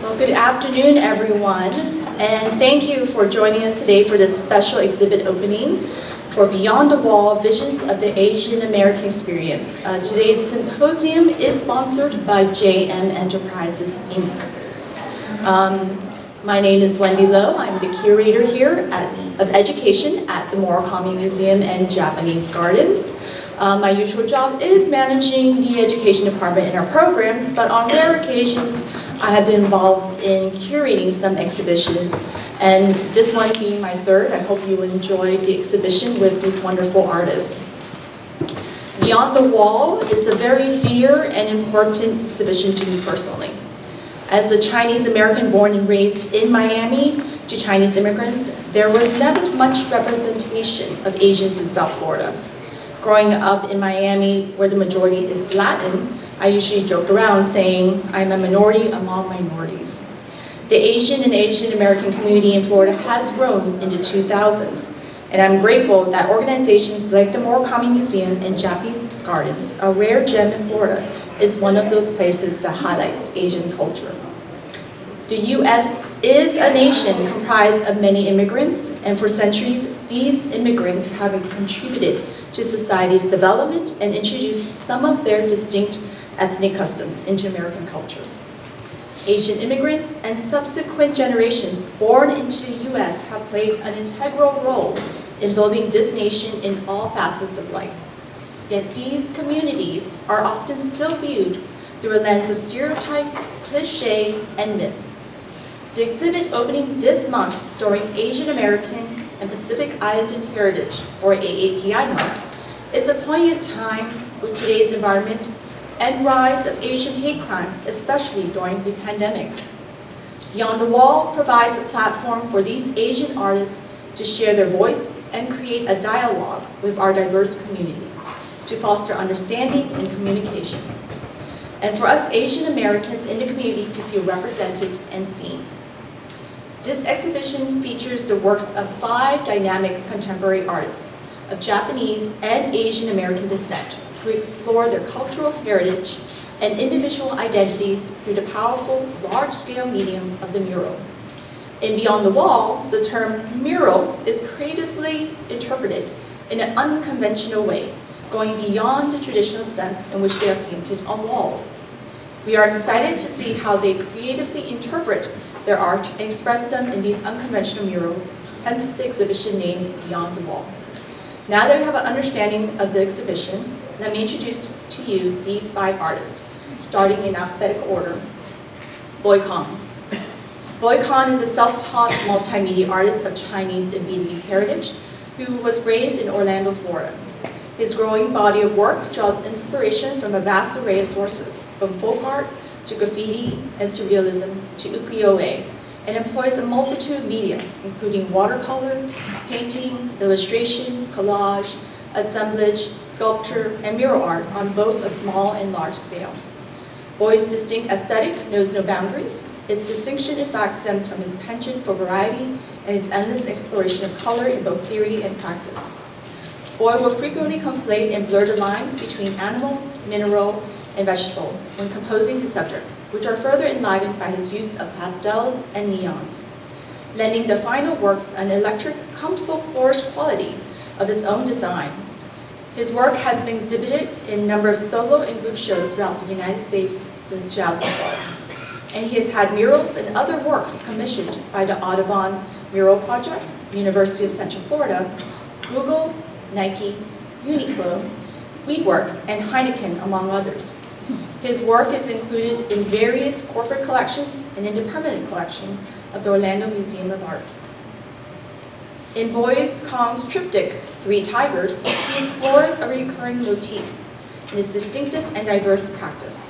Well, good afternoon, everyone, and thank you for joining us today for this special exhibit opening for Beyond the Wall, Visions of the Asian American Experience. Today's symposium is sponsored by JM Enterprises, Inc. My name is Wendy Lowe. I'm the curator here of education at the Murakami Museum and Japanese Gardens. My usual job is managing the education department in our programs, but on rare occasions, I have been involved in curating some exhibitions, and this one being my third. I hope you enjoy the exhibition with these wonderful artists. Beyond the Wall is a very dear and important exhibition to me personally. As a Chinese American born and raised in Miami to Chinese immigrants, there was never much representation of Asians in South Florida. Growing up in Miami, where the majority is Latin, I usually joke around saying I'm a minority among minorities. The Asian and Asian American community in Florida has grown in the 2000s, and I'm grateful that organizations like the Murakami Museum and Japanese Gardens, a rare gem in Florida, is one of those places that highlights Asian culture. The U.S. is a nation comprised of many immigrants, and for centuries, these immigrants have contributed to society's development and introduced some of their distinct ethnic customs into American culture. Asian immigrants and subsequent generations born into the U.S. have played an integral role in building this nation in all facets of life. Yet these communities are often still viewed through a lens of stereotype, cliché, and myth. The exhibit opening this month during Asian American and Pacific Islander Heritage, or AAPI Month, is a poignant time with today's environment and rise of Asian hate crimes, especially during the pandemic. Beyond the Wall provides a platform for these Asian artists to share their voice and create a dialogue with our diverse community to foster understanding and communication, and for us Asian Americans in the community to feel represented and seen. This exhibition features the works of 5 dynamic contemporary artists of Japanese and Asian American descent who explore their cultural heritage and individual identities through the powerful, large-scale medium of the mural. In Beyond the Wall, the term mural is creatively interpreted in an unconventional way, going beyond the traditional sense in which they are painted on walls. We are excited to see how they creatively interpret their art and express them in these unconventional murals, hence the exhibition named Beyond the Wall. Now that we have an understanding of the exhibition, let me introduce to you these 5 artists, starting in alphabetical order. Boy Kong. Boy Kong is a self-taught multimedia artist of Chinese and Vietnamese heritage who was raised in Orlando, Florida. His growing body of work draws inspiration from a vast array of sources, from folk art to graffiti and surrealism to ukiyo-e, and employs a multitude of media, including watercolor, painting, illustration, collage, assemblage, sculpture, and mural art on both a small and large scale. Boy's distinct aesthetic knows no boundaries. His distinction, in fact, stems from his penchant for variety and his endless exploration of color in both theory and practice. Boy will frequently conflate and blur the lines between animal, mineral, and vegetable when composing his subjects, which are further enlivened by his use of pastels and neons, lending the final works an electric, comfortable, polished quality of his own design. His work has been exhibited in a number of solo and group shows throughout the United States since 2012. And he has had murals and other works commissioned by the Audubon Mural Project, University of Central Florida, Google, Nike, Uniqlo, WeWork, and Heineken, among others. His work is included in various corporate collections and in the permanent collection of the Orlando Museum of Art. In Boy Kong's triptych, 3 Tigers, he explores a recurring motif in his distinctive and diverse practice.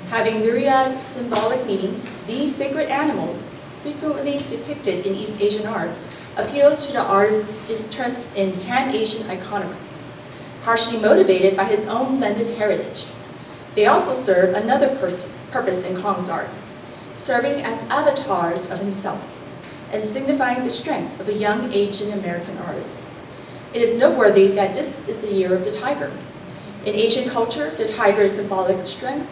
Having myriad symbolic meanings, these sacred animals, frequently depicted in East Asian art, appeal to the artist's interest in Pan-Asian iconography, partially motivated by his own blended heritage. They also serve another purpose in Kong's art, serving as avatars of himself and signifying the strength of a young Asian American artist. It is noteworthy that this is the year of the tiger. In Asian culture, the tiger is symbolic of strength,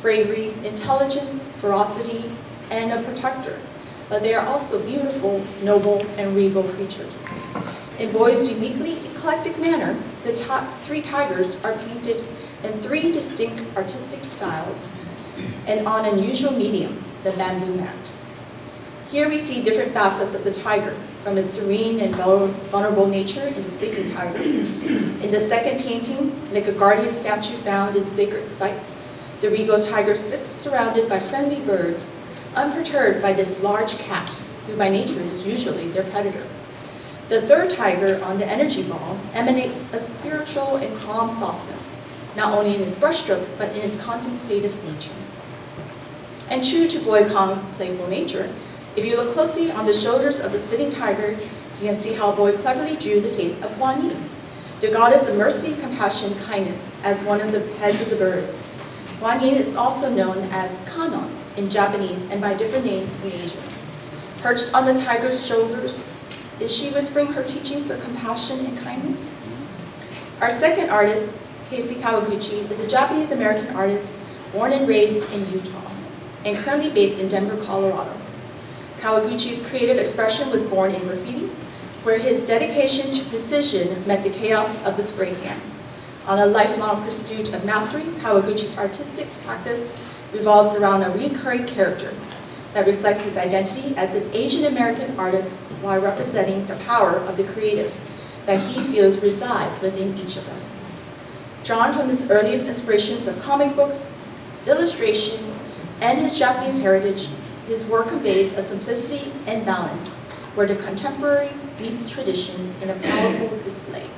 bravery, intelligence, ferocity, and a protector, but they are also beautiful, noble, and regal creatures. In Boy's uniquely eclectic manner, the top 3 tigers are painted in 3 distinct artistic styles and on unusual medium, the bamboo mat. Here we see different facets of the tiger, from its serene and vulnerable nature in the sleeping tiger. In the second painting, like a guardian statue found in sacred sites, the regal tiger sits surrounded by friendly birds, unperturbed by this large cat, who by nature is usually their predator. The third tiger on the energy ball emanates a spiritual and calm softness, not only in its brushstrokes, but in its contemplative nature. And true to Boy Kong's playful nature, if you look closely on the shoulders of the sitting tiger, you can see how Boy cleverly drew the face of Guan Yin, the goddess of mercy, compassion, kindness, as one of the heads of the birds. Guan Yin is also known as Kanon in Japanese and by different names in Asia. Perched on the tiger's shoulders, is she whispering her teachings of compassion and kindness? Our second artist, Casey Kawaguchi, is a Japanese-American artist born and raised in Utah and currently based in Denver, Colorado. Kawaguchi's creative expression was born in graffiti, where his dedication to precision met the chaos of the spray can. On a lifelong pursuit of mastery, Kawaguchi's artistic practice revolves around a recurring character that reflects his identity as an Asian American artist while representing the power of the creative that he feels resides within each of us. Drawn from his earliest inspirations of comic books, illustration, and his Japanese heritage, his work conveys a simplicity and balance where the contemporary meets tradition in a powerful display.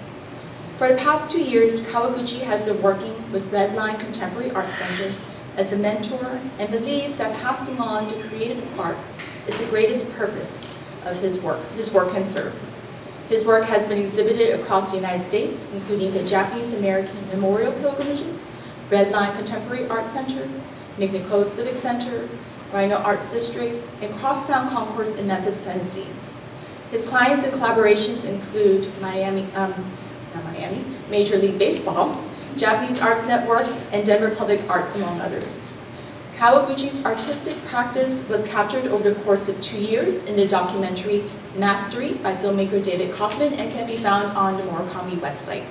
For the past 2 years, Kawaguchi has been working with Redline Contemporary Art Center as a mentor and believes that passing on the creative spark is the greatest purpose of his work can serve. His work has been exhibited across the United States, including the Japanese American Memorial Pilgrimages, Redline Contemporary Art Center, McNichol Civic Center, Rhino Arts District, and Crosstown Concourse in Memphis, Tennessee. His clients and collaborations include Major League Baseball, Japanese Arts Network, and Denver Public Arts, among others. Kawaguchi's artistic practice was captured over the course of 2 years in the documentary Mastery by filmmaker David Kaufman and can be found on the Murakami website.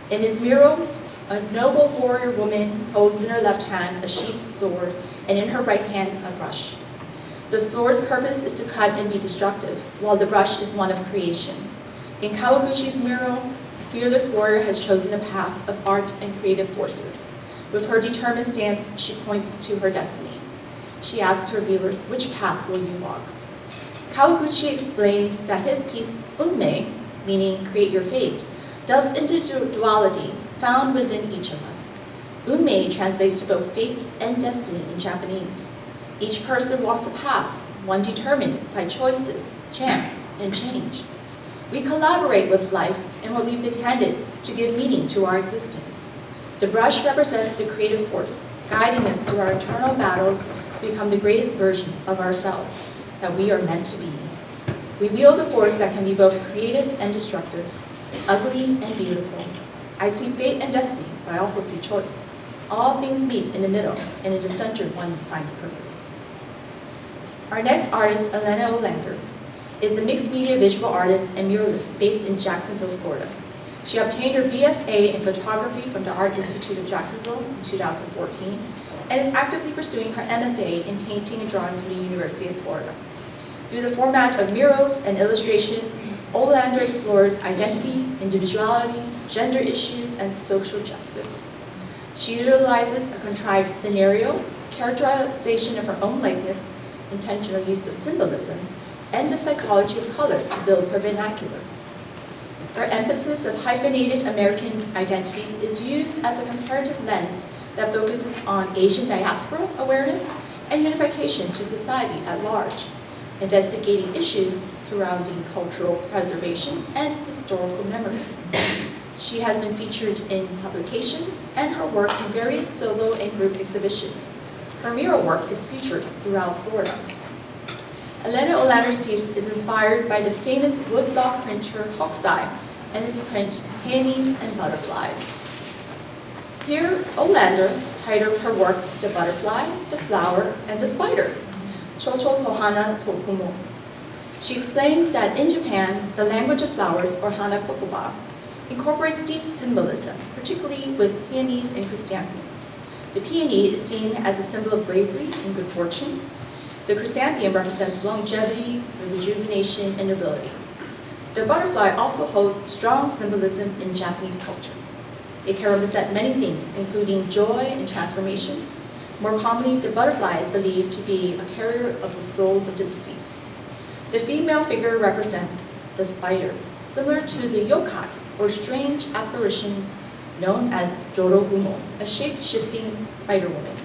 In his mural, a noble warrior woman holds in her left hand a sheathed sword and in her right hand a brush. The sword's purpose is to cut and be destructive, while the brush is one of creation. In Kawaguchi's mural, the fearless warrior has chosen a path of art and creative forces. With her determined stance, she points to her destiny. She asks her viewers, which path will you walk? Kawaguchi explains that his piece, Unmei, meaning create your fate, delves into duality found within each of us. Unmei translates to both fate and destiny in Japanese. Each person walks a path, one determined by choices, chance, and change. We collaborate with life and what we've been handed to give meaning to our existence. The brush represents the creative force, guiding us through our internal battles to become the greatest version of ourselves that we are meant to be. We wield a force that can be both creative and destructive, ugly and beautiful. I see fate and destiny, but I also see choice. All things meet in the middle, and in the center one finds purpose. Our next artist, Elena Øhlander, is a mixed media visual artist and muralist based in Jacksonville, Florida. She obtained her BFA in photography from the Art Institute of Jacksonville in 2014 and is actively pursuing her MFA in painting and drawing from the University of Florida. Through the format of murals and illustration, Øhlander explores identity, individuality, gender issues, and social justice. She utilizes a contrived scenario, characterization of her own likeness, intentional use of symbolism, and the psychology of color to build her vernacular. Her emphasis of hyphenated American identity is used as a comparative lens that focuses on Asian diaspora awareness and unification to society at large, investigating issues surrounding cultural preservation and historical memory. She has been featured in publications and her work in various solo and group exhibitions. Her mural work is featured throughout Florida. Elena Øhlander's piece is inspired by the famous woodblock printer Hokusai and his print Peonies and Butterflies. Here, Øhlander titled her work The Butterfly, the Flower, and the Spider. Chocho to hana to kumo. She explains that in Japan, the language of flowers, or hana kotoba, incorporates deep symbolism, particularly with peonies and chrysanthemums. The peony is seen as a symbol of bravery and good fortune. The chrysanthemum represents longevity, rejuvenation, and nobility. The butterfly also holds strong symbolism in Japanese culture. It can represent many things, including joy and transformation. More commonly, the butterfly is believed to be a carrier of the souls of the deceased. The female figure represents the spider, similar to the yokai, or strange apparitions known as jorogumo, a shape-shifting spider woman.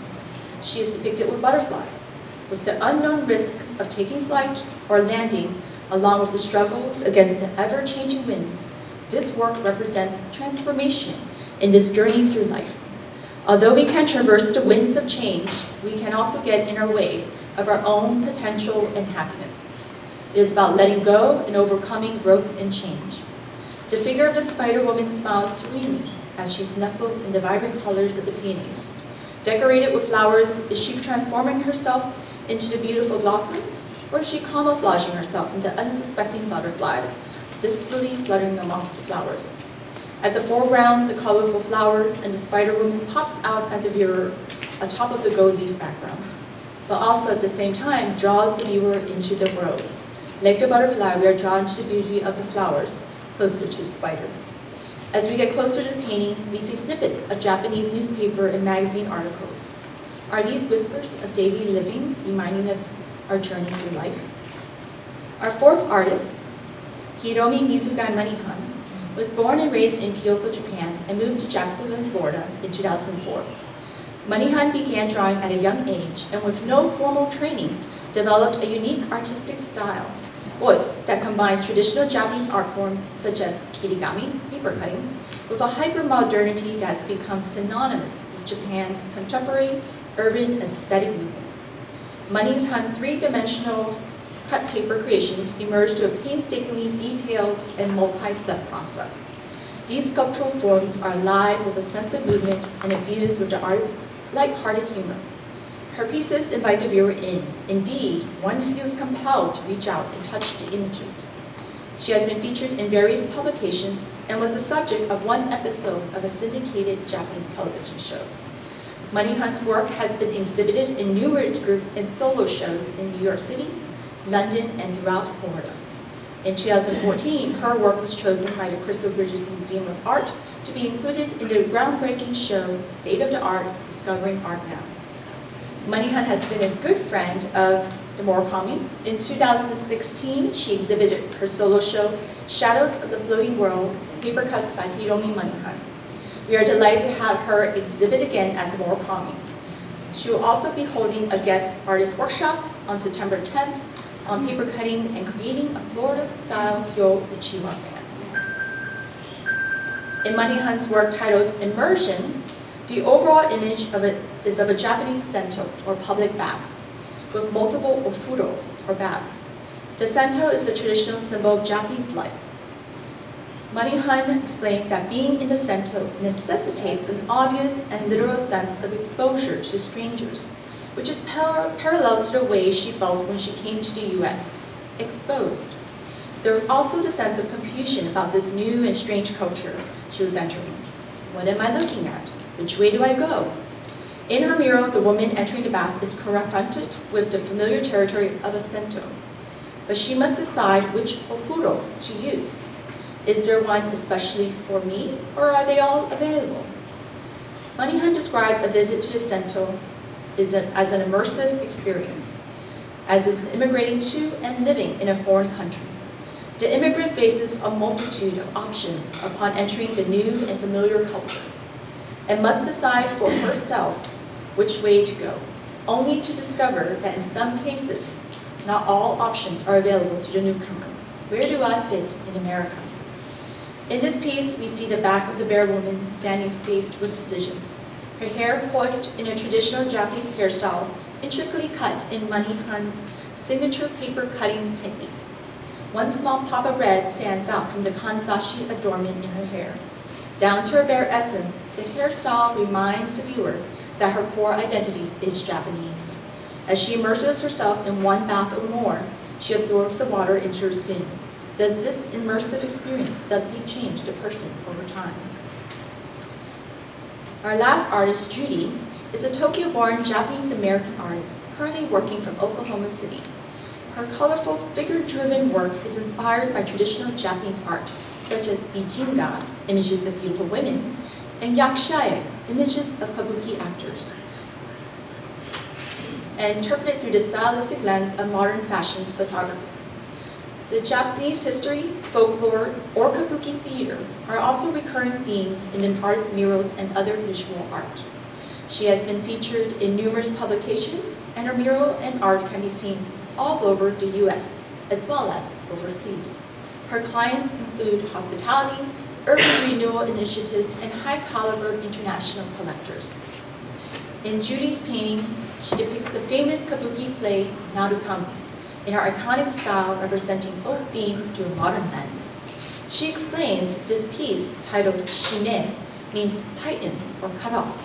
She is depicted with butterflies, with the unknown risk of taking flight or landing, along with the struggles against the ever-changing winds. This work represents transformation in this journey through life. Although we can traverse the winds of change, we can also get in our way of our own potential and happiness. It is about letting go and overcoming growth and change. The figure of the spider woman smiles serenely as she's nestled in the vibrant colors of the peonies. Decorated with flowers, is she transforming herself into the beautiful blossoms, or is she camouflaging herself into unsuspecting butterflies, blissfully fluttering amongst the flowers? At the foreground, the colorful flowers and the spider woman pops out at the viewer atop of the gold leaf background, but also at the same time draws the viewer into the world. Like the butterfly, we are drawn to the beauty of the flowers, closer to the spider. As we get closer to the painting, we see snippets of Japanese newspaper and magazine articles. Are these whispers of daily living reminding us our journey through life? Our fourth artist, Hiromi Moneyhun, was born and raised in Kyoto, Japan, and moved to Jacksonville, Florida in 2004. Moneyhun began drawing at a young age, and with no formal training, developed a unique artistic style, voice that combines traditional Japanese art forms such as kirigami, paper cutting, with a hyper-modernity that's become synonymous with Japan's contemporary urban aesthetic movements. Moneyhun's three-dimensional cut paper creations emerged to a painstakingly detailed and multi-step process. These sculptural forms are alive with a sense of movement and infused with the artist's light-hearted humor. Her pieces invite the viewer in. Indeed, one feels compelled to reach out and touch the images. She has been featured in various publications and was the subject of one episode of a syndicated Japanese television show. Moneyhun's work has been exhibited in numerous group and solo shows in New York City, London, and throughout Florida. In 2014, her work was chosen by the Crystal Bridges Museum of Art to be included in the groundbreaking show, State of the Art, Discovering Art Now. Moneyhun has been a good friend of the Murakami. In 2016, she exhibited her solo show, Shadows of the Floating World, paper cuts by Hiromi Moneyhun. We are delighted to have her exhibit again at the Murakami. She will also be holding a guest artist workshop on September 10th on paper cutting and creating a Florida-style Kyo Uchiwa fan. In Moneyhun's work titled Immersion, the overall image of it is of a Japanese sento, or public bath, with multiple ofuro, or baths. The sento is a traditional symbol of Japanese life. Moneyhun explains that being in the sento necessitates an obvious and literal sense of exposure to strangers, which is parallel to the way she felt when she came to the US, exposed. There was also the sense of confusion about this new and strange culture she was entering. What am I looking at? Which way do I go? In her mural, the woman entering the bath is confronted with the familiar territory of a sento, but she must decide which ofuro to use. Is there one especially for me, or are they all available? Moneyhun describes a visit to the sento as an immersive experience, as is immigrating to and living in a foreign country. The immigrant faces a multitude of options upon entering the new and familiar culture, and must decide for herself which way to go, only to discover that in some cases, not all options are available to the newcomer. Where do I fit in America? In this piece, we see the back of the bare woman standing faced with decisions. Her hair coiffed in a traditional Japanese hairstyle, intricately cut in Moneyhun's signature paper cutting technique. One small pop of red stands out from the kanzashi adornment in her hair. Down to her bare essence, the hairstyle reminds the viewer that her core identity is Japanese. As she immerses herself in one bath or more, she absorbs the water into her skin. Does this immersive experience suddenly change the person over time? Our last artist, Juuri, is a Tokyo-born Japanese-American artist currently working from Oklahoma City. Her colorful, figure-driven work is inspired by traditional Japanese art, such as bijinga, images of beautiful women, and yakushae, images of kabuki actors, and interpreted through the stylistic lens of modern fashion photography. The Japanese history, folklore, or kabuki theater are also recurring themes in an artist's murals and other visual art. She has been featured in numerous publications, and her mural and art can be seen all over the U.S., as well as overseas. Her clients include hospitality, urban renewal initiatives, and high-caliber international collectors. In Juuri's painting, she depicts the famous kabuki play, Narukami, in her iconic style representing old themes through a modern lens. She explains this piece, titled Shime, means tighten or cut off.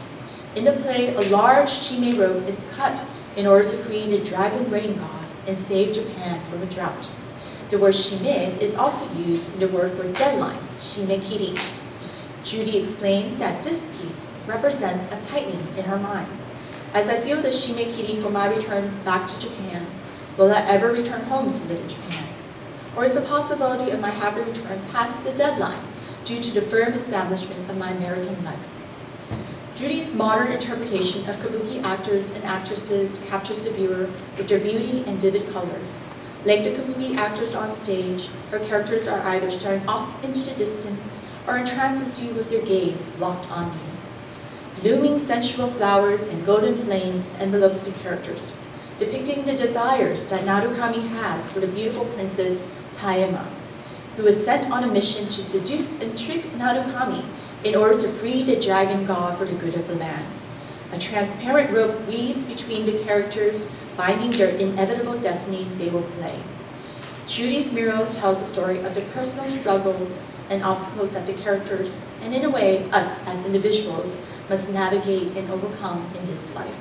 In the play, a large shime rope is cut in order to free the dragon rain god and save Japan from a drought. The word shime is also used in the word for deadline, shimekiri. Juuri explains that this piece represents a tightening in her mind. As I feel the shimekiri for my return back to Japan, will I ever return home to live in Japan? Or is the possibility of my happy return past the deadline due to the firm establishment of my American life? Juuri's modern interpretation of kabuki actors and actresses captures the viewer with their beauty and vivid colors. Like the kabuki actors on stage, her characters are either staring off into the distance or entrances you with their gaze locked on you. Blooming sensual flowers and golden flames envelopes the characters, depicting the desires that Narukami has for the beautiful princess Taema, who is sent on a mission to seduce and trick Narukami in order to free the dragon god for the good of the land. A transparent rope weaves between the characters, binding their inevitable destiny they will play. Juuri's mural tells the story of the personal struggles and obstacles that the characters, and in a way, us as individuals, must navigate and overcome in this life.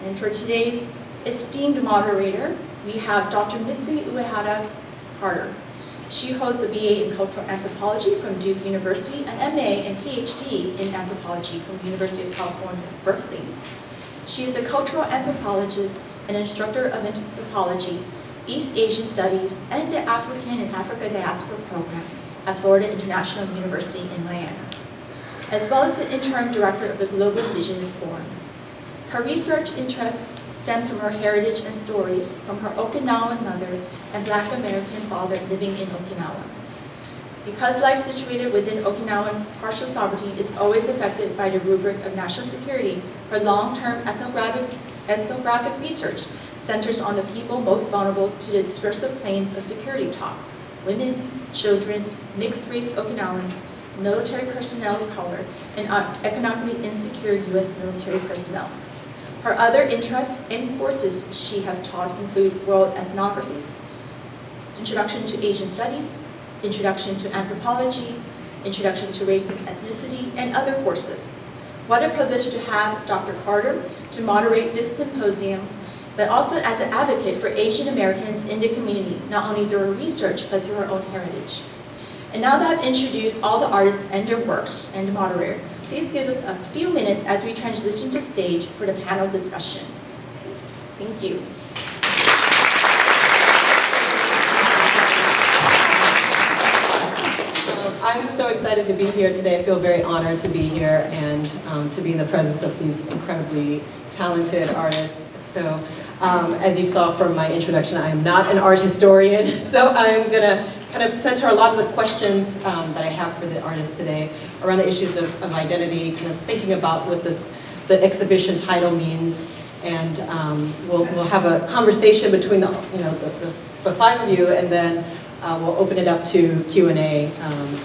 And for today's esteemed moderator, we have Dr. Mitzi Carter. She holds a BA in Cultural Anthropology from Duke University, an MA and PhD in Anthropology from University of California, Berkeley. She is a cultural anthropologist and instructor of anthropology, East Asian Studies, and the African and Africa Diaspora Program at Florida International University in Miami, as well as the interim director of the Global Indigenous Forum. Her research interests stems from her heritage and stories from her Okinawan mother and Black American father living in Okinawa. Because life situated within Okinawan partial sovereignty is always affected by the rubric of national security, her long-term ethnographic research centers on the people most vulnerable to the discursive claims of security talk: women, children, mixed-race Okinawans, military personnel of color, and economically insecure U.S. military personnel. Her other interests and courses she has taught include world ethnographies, introduction to Asian studies, introduction to anthropology, introduction to race and ethnicity, and other courses. What a privilege to have Dr. Carter to moderate this symposium, but also as an advocate for Asian Americans in the community, not only through her research, but through her own heritage. And now that I've introduced all the artists and their works and the moderator, please give us a few minutes as we transition to stage for the panel discussion. Thank you. I'm so excited to be here today. I feel very honored to be here and to be in the presence of these incredibly talented artists. So as you saw from my introduction, I am not an art historian, so I'm going to kind of center a lot of the questions that I have for the artists today around the issues of identity, kind of thinking about what the exhibition title means, and we'll have a conversation between the five of you, and then we'll open it up to Q&A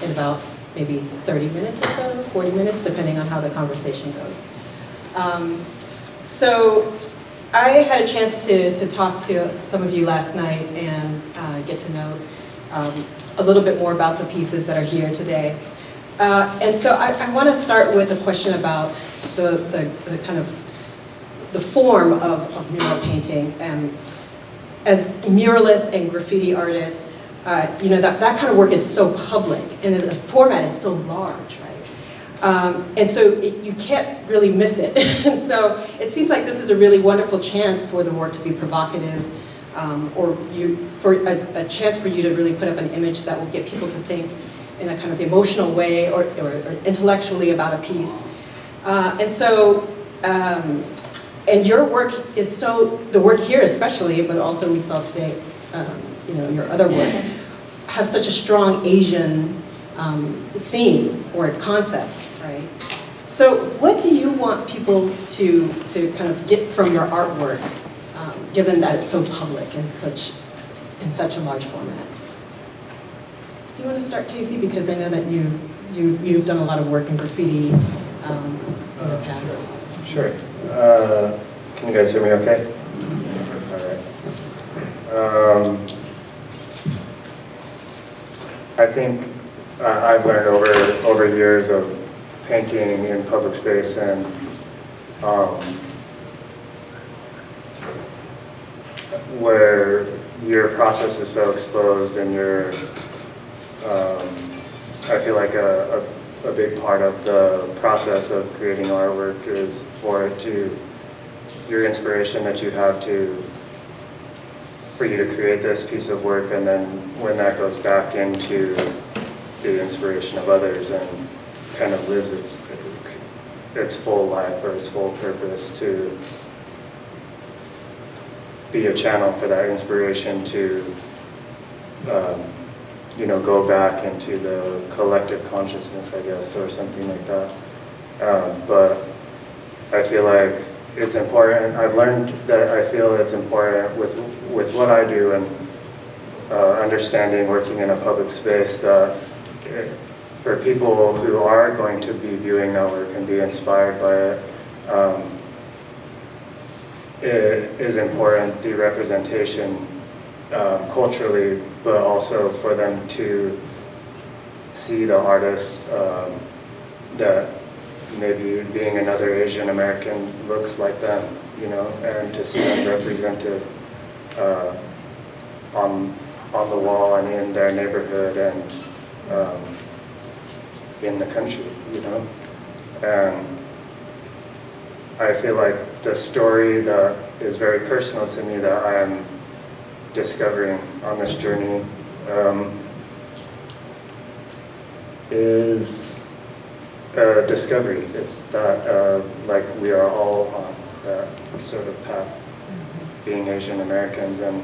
in about maybe 30 minutes or so, 40 minutes, depending on how the conversation goes. So I had a chance to talk to some of you last night and get to know a little bit more about the pieces that are here today. And so I want to start with a question about the kind of the form of mural painting. As muralists and graffiti artists, you know, that kind of work is so public, and the format is so large, right? And so you can't really miss it. And so it seems like this is a really wonderful chance for the work to be provocative, or for a chance for you to really put up an image that will get people to think in a kind of emotional way or intellectually about a piece. And your work is so, the work here especially, but also we saw today, you know, your other works, have such a strong Asian theme or concept, right? So what do you want people to kind of get from your artwork, given that it's so public and in such a large format? Do you want to start, Casey? Because I know that you've done a lot of work in graffiti in the past. Sure. Can you guys hear me okay? All right. I think I've learned over years of painting in public space, and where your process is so exposed, and I feel like a big part of the process of creating artwork is for it to, your inspiration that you have for you to create this piece of work, and then when that goes back into the inspiration of others and kind of lives its full life or its full purpose, to be a channel for that inspiration to you know, go back into the collective consciousness, I guess, or something like that. But I feel like it's important. I've learned that I feel it's important with what I do, and understanding working in a public space, that for people who are going to be viewing that work and be inspired by it is important, the representation culturally, but also for them to see the artist that maybe being another Asian American looks like them, you know, and to see them represented on the wall and in their neighborhood and in the country, you know. And I feel like the story that is very personal to me that I am discovering on this journey is discovery. It's that like we are all on that sort of path, being Asian Americans, and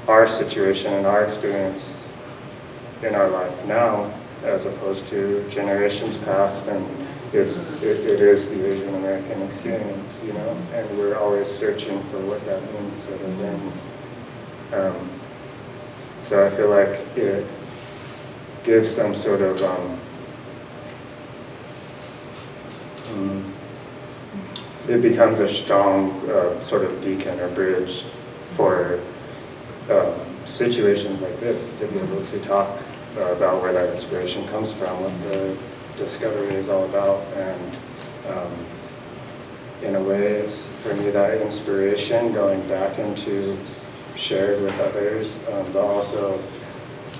our situation and our experience in our life now, as opposed to generations past, and it is the Asian American experience, you know, and we're always searching for what that means, sort of thing. So I feel like it gives some sort of it becomes a strong sort of beacon or bridge for situations like this, to be able to talk about where that inspiration comes from, what the discovery is all about. And in a way, it's for me that inspiration going back into shared with others, but also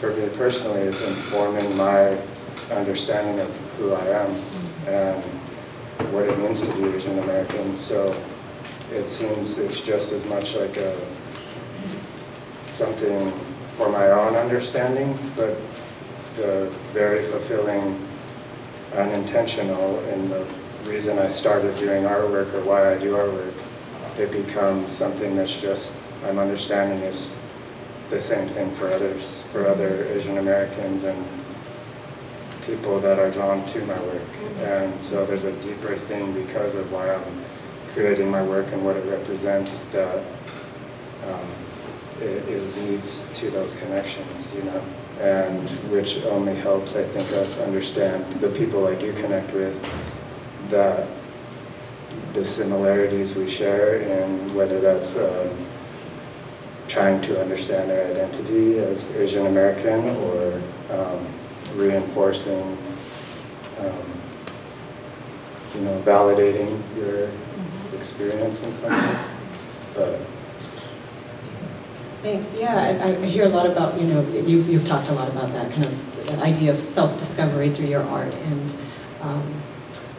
for me personally, it's informing my understanding of who I am and what it means to be Asian American. So it seems it's just as much like something for my own understanding, but the very fulfilling and intentional, and the reason I started doing artwork or why I do artwork, it becomes something that's just, I'm understanding is the same thing for others, for other Asian Americans and people that are drawn to my work. And so there's a deeper thing because of why I'm creating my work and what it represents, that it leads to those connections, you know, and which only helps, I think, us understand, the people I do connect with, that the similarities we share, and whether that's trying to understand our identity as Asian American, or reinforcing validating your experience in some ways. But thanks. Yeah, I hear a lot about, you've talked a lot about that kind of idea of self-discovery through your art, and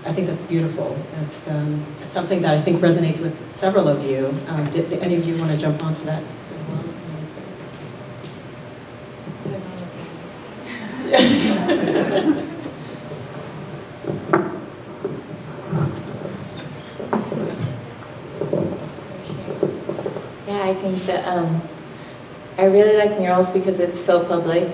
I think that's beautiful. That's something that I think resonates with several of you. Did any of you want to jump onto that as well? Yeah, I think that I really like murals because it's so public,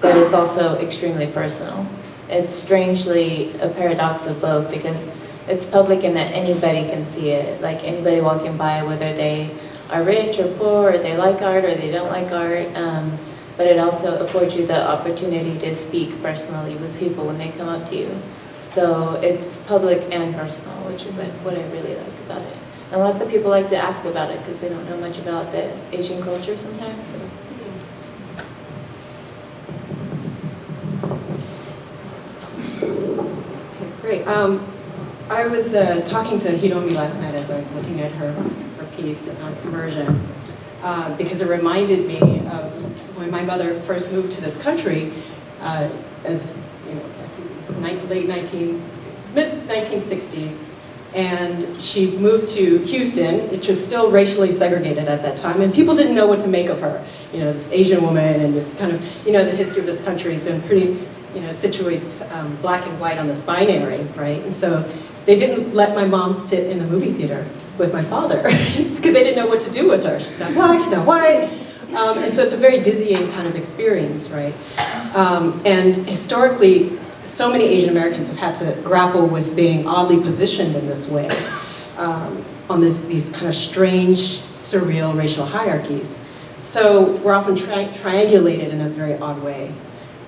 but it's also extremely personal. It's strangely a paradox of both, because it's public in that anybody can see it, like anybody walking by, whether they are rich or poor, or they like art or they don't like art, but it also affords you the opportunity to speak personally with people when they come up to you. So it's public and personal, which is like what I really like about it. And lots of people like to ask about it because they don't know much about the Asian culture sometimes. So. Okay, great. I was talking to Hiromi last night as I was looking at her piece on immersion, because it reminded me of when my mother first moved to this country, as I think it was mid-1960s, and she moved to Houston, which was still racially segregated at that time, and people didn't know what to make of her. This Asian woman, and this kind of, the history of this country has been pretty, situates black and white on this binary, right? And so they didn't let my mom sit in the movie theater with my father, because they didn't know what to do with her. She's not black, she's not white. And so it's a very dizzying kind of experience, right? And historically, so many Asian Americans have had to grapple with being oddly positioned in this way, on these kind of strange, surreal racial hierarchies. So we're often triangulated in a very odd way.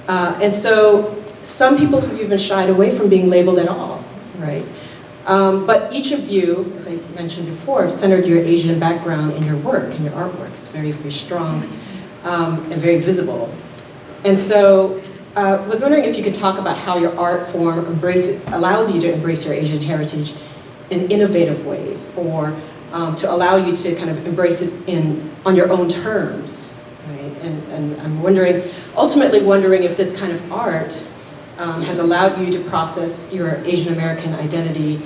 And so some people have even shied away from being labeled at all, right? But each of you, as I mentioned before, have centered your Asian background in your work, in your artwork. It's very, very strong and very visible. And so I was wondering if you could talk about how your art form allows you to embrace your Asian heritage in innovative ways, or to allow you to kind of embrace it on your own terms, right? And I'm ultimately wondering if this kind of art has allowed you to process your Asian American identity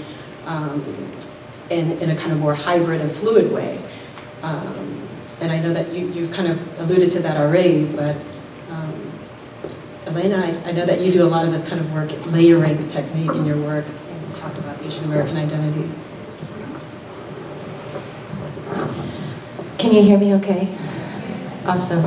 in a kind of more hybrid and fluid way. And I know that you've kind of alluded to that already, but Elena, I know that you do a lot of this kind of work, layering technique in your work, and you talked about Asian American identity. Can you hear me okay? Awesome.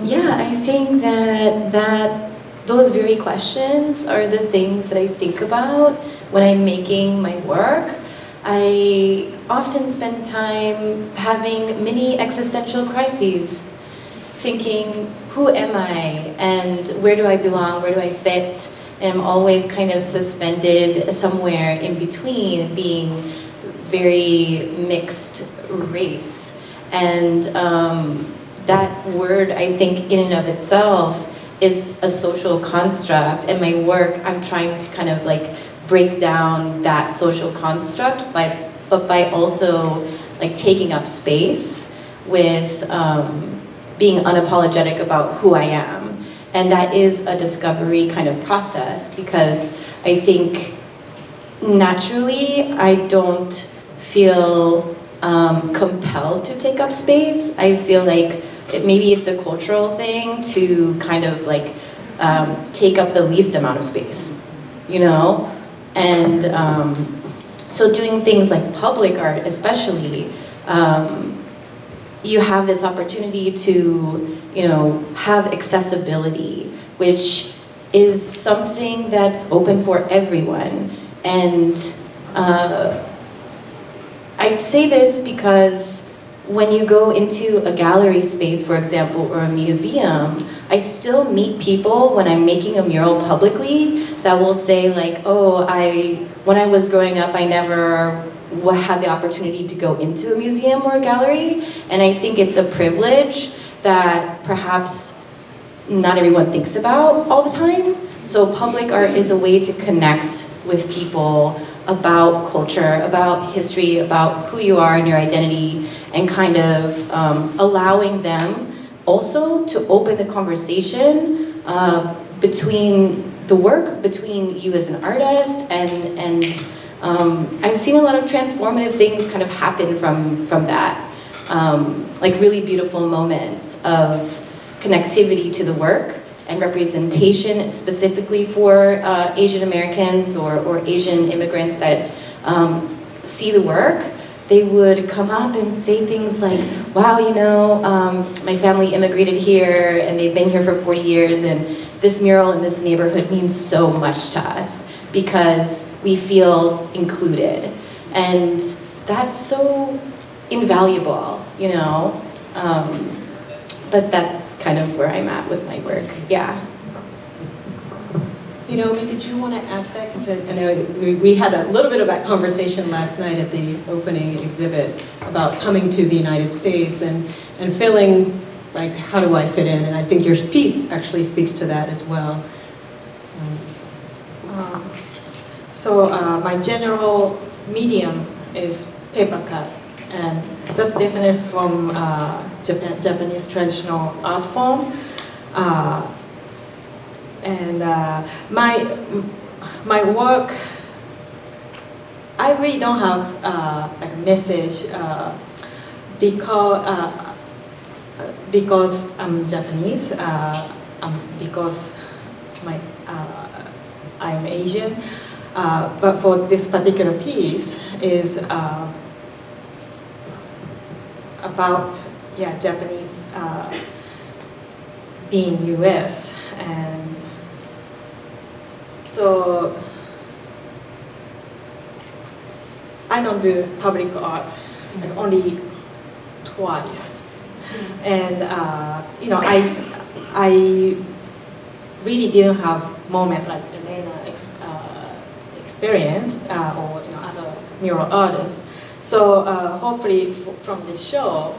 Yeah, I think that those very questions are the things that I think about when I'm making my work. I often spend time having mini existential crises, thinking, who am I, and where do I belong, where do I fit? And I'm always kind of suspended somewhere in between, being very mixed race. And that word, I think, in and of itself is a social construct. And my work, I'm trying to kind of like break down that social construct, but by also like taking up space with being unapologetic about who I am. And that is a discovery kind of process, because I think naturally I don't feel compelled to take up space. I feel like maybe it's a cultural thing to kind of like take up the least amount of space, And so doing things like public art especially, you have this opportunity to, have accessibility, which is something that's open for everyone. And I'd say this because when you go into a gallery space, for example, or a museum, I still meet people when I'm making a mural publicly that will say like, oh, when I was growing up, I never had the opportunity to go into a museum or a gallery. And I think it's a privilege that perhaps not everyone thinks about all the time, So public art is a way to connect with people about culture, about history, about who you are and your identity, and kind of allowing them also to open the conversation between the work, between you as an artist, and I've seen a lot of transformative things kind of happen from that. Like really beautiful moments of connectivity to the work and representation specifically for Asian Americans or Asian immigrants that see the work. They would come up and say things like, wow, you know, my family immigrated here and they've been here for 40 years and this mural in this neighborhood means so much to us because we feel included. And that's so invaluable, you know? But that's kind of where I'm at with my work, yeah. Hiromi, did you want to add to that? Because I know we had a little bit of that conversation last night at the opening exhibit about coming to the United States and feeling like, how do I fit in? And I think your piece actually speaks to that as well. So my general medium is paper cut, and that's different from Japanese traditional art form. And my work, I really don't have like a message because I'm Japanese, because I'm Asian. But for this particular piece is about Japanese being U.S. and so I don't do public art like only twice, and you know I really didn't have moment like Elena experienced or you know other mural artists. So hopefully from this show,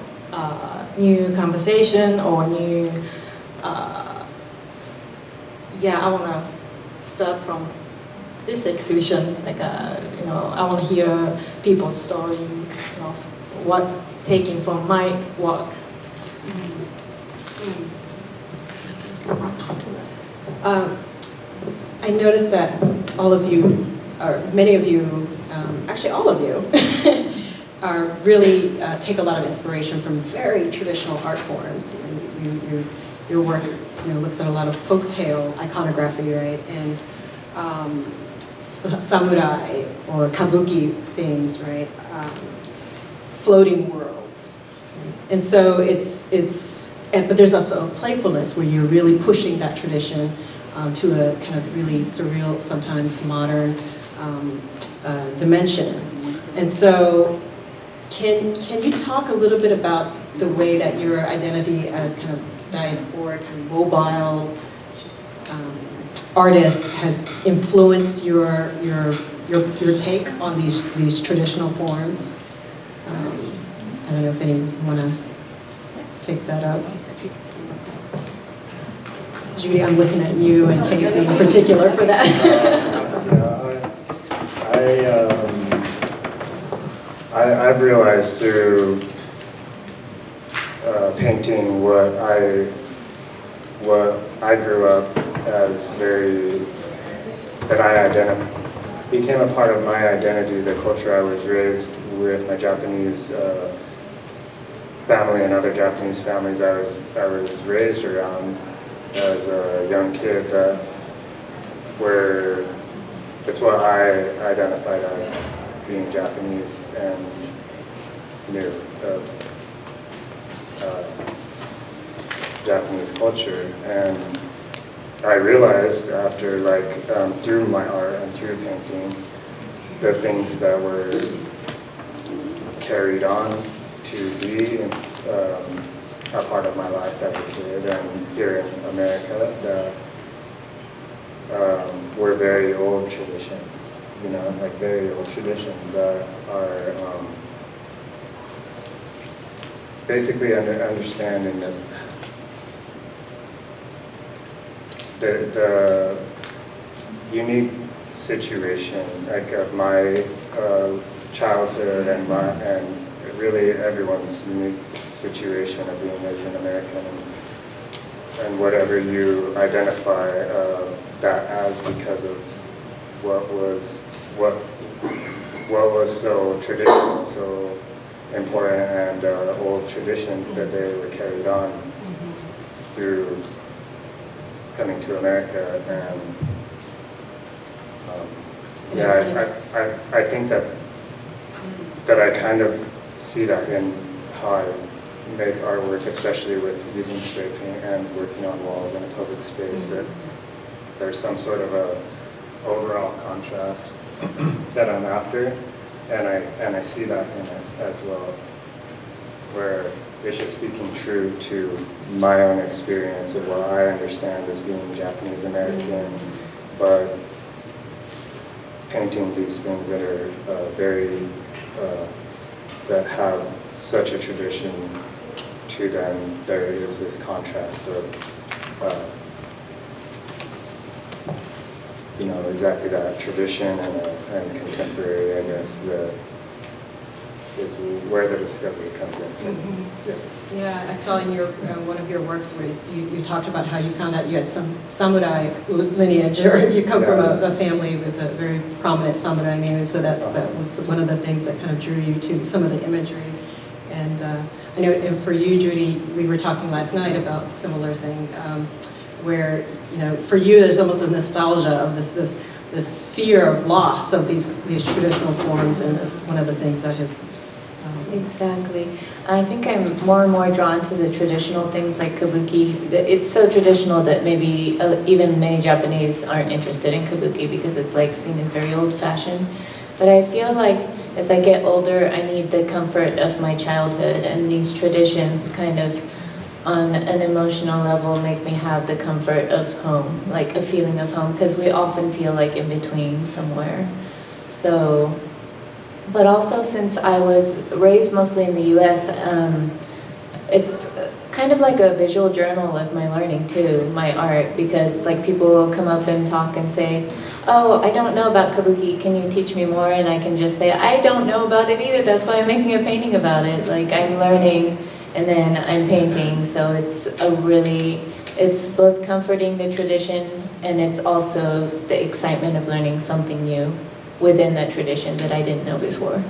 new conversation or new I want to start from this exhibition, like you know, I want to hear people's story, you know, what taken from my work. I noticed that all of you, or many of you, actually all of you, are really take a lot of inspiration from very traditional art forms. Your work, you know, looks at a lot of folktale iconography, right, and samurai or kabuki themes, right, floating worlds, and so but there's also a playfulness where you're really pushing that tradition to a kind of really surreal, sometimes modern dimension. And so can you talk a little bit about the way that your identity as kind of diasporic and mobile artist has influenced your take on these traditional forms? I don't know if anyone want to take that up. Juuri, I'm looking at you and Casey in particular for that. I've realized through painting what I grew up as that I became a part of my identity, the culture I was raised with, my Japanese family and other Japanese families I was raised around as a young kid, where it's what I identified as being Japanese and knew of Japanese culture. And I realized after through my art and through painting, the things that were carried on to be a part of my life as a kid and here in America that were very old traditions, you know, like very old traditions that are basically understanding that the unique situation, like of my childhood and really everyone's unique situation of being Asian American and whatever you identify that as because of what was so traditional, so important, and old traditions that they were carried on through coming to America. And I think that I kind of see that in how I make artwork, especially with using spray paint and working on walls in a public space, that there's some sort of a overall contrast that I'm after, and I see that in it as well, where it's just speaking true to my own experience of what I understand as being Japanese American, but painting these things that are that have such a tradition to them. There is this contrast of exactly that tradition and contemporary, I guess, that is where the discovery comes in from. Yeah, I saw in your one of your works where you talked about how you found out you had some samurai lineage, or you come from a family with a very prominent samurai name, and so that was one of the things that kind of drew you to some of the imagery. And I know, and for you, Juuri, we were talking last night about a similar thing, where for you there's almost a nostalgia of this fear of loss of these traditional forms, and it's one of the things that has. Exactly. I think I'm more and more drawn to the traditional things like kabuki. It's so traditional that maybe even many Japanese aren't interested in kabuki because it's like seen as very old-fashioned. But I feel like as I get older, I need the comfort of my childhood, and these traditions kind of on an emotional level make me have the comfort of home, like a feeling of home, because we often feel like in between somewhere. So, but also since I was raised mostly in the US, it's kind of like a visual journal of my learning too, my art, because like people will come up and talk and say, oh, I don't know about kabuki, can you teach me more? And I can just say, I don't know about it either, that's why I'm making a painting about it. Like I'm learning and then I'm painting, so it's both comforting the tradition and it's also the excitement of learning something new within that tradition that I didn't know before.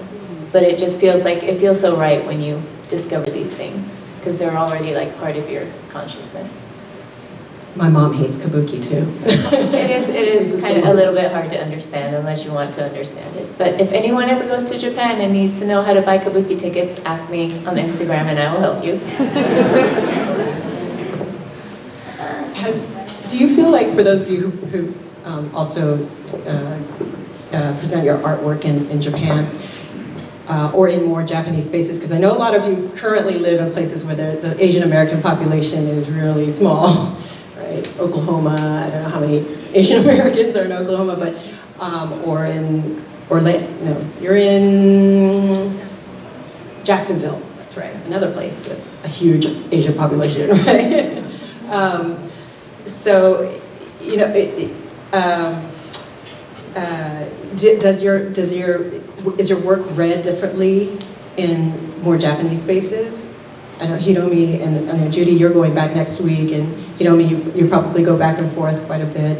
But it just feels like, it feels so right when you discover these things, because they're already like part of your consciousness. My mom hates kabuki too. It is kind of a little bit hard to understand unless you want to understand it. But if anyone ever goes to Japan and needs to know how to buy kabuki tickets, ask me on Instagram and I will help you. Do you feel like, for those of you who also present your artwork in Japan, or in more Japanese spaces, because I know a lot of you currently live in places where the Asian American population is really small, right? Oklahoma, I don't know how many Asian Americans are in Oklahoma, but, or in Orlando, no, you're in Jacksonville, that's right, another place with a huge Asian population, right? So, is your work read differently in more Japanese spaces? I know Hiromi and I know Juuri, you're going back next week, and Hiromi, you probably go back and forth quite a bit.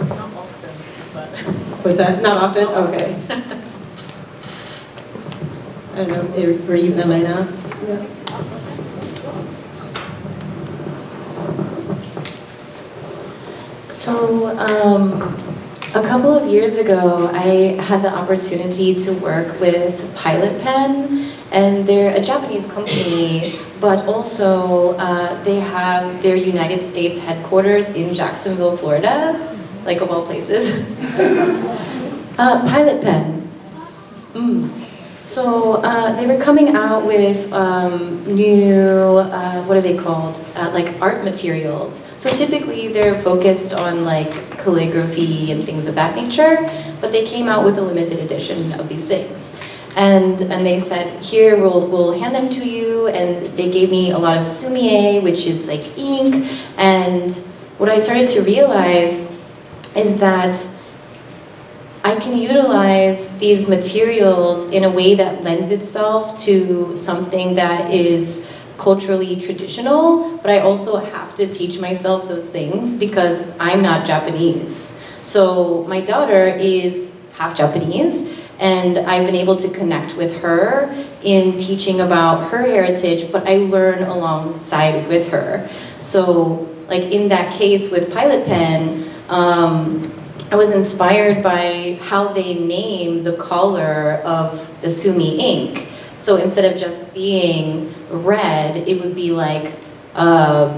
Not often, but... What's that? Not often? Okay. I don't know, were you and Elena? Yeah. So, a couple of years ago, I had the opportunity to work with Pilot Pen, and they're a Japanese company, but also they have their United States headquarters in Jacksonville, Florida, like of all places. Pilot Pen. So they were coming out with new, what are they called? Like art materials. So typically they're focused on like calligraphy and things of that nature, but they came out with a limited edition of these things. And they said, here, we'll hand them to you, and they gave me a lot of sumie, which is like ink, and what I started to realize is that I can utilize these materials in a way that lends itself to something that is culturally traditional, but I also have to teach myself those things because I'm not Japanese. So my daughter is half Japanese, and I've been able to connect with her in teaching about her heritage, but I learn alongside with her. So like in that case with Pilot Pen, I was inspired by how they name the color of the Sumi ink. So instead of just being red, it would be like a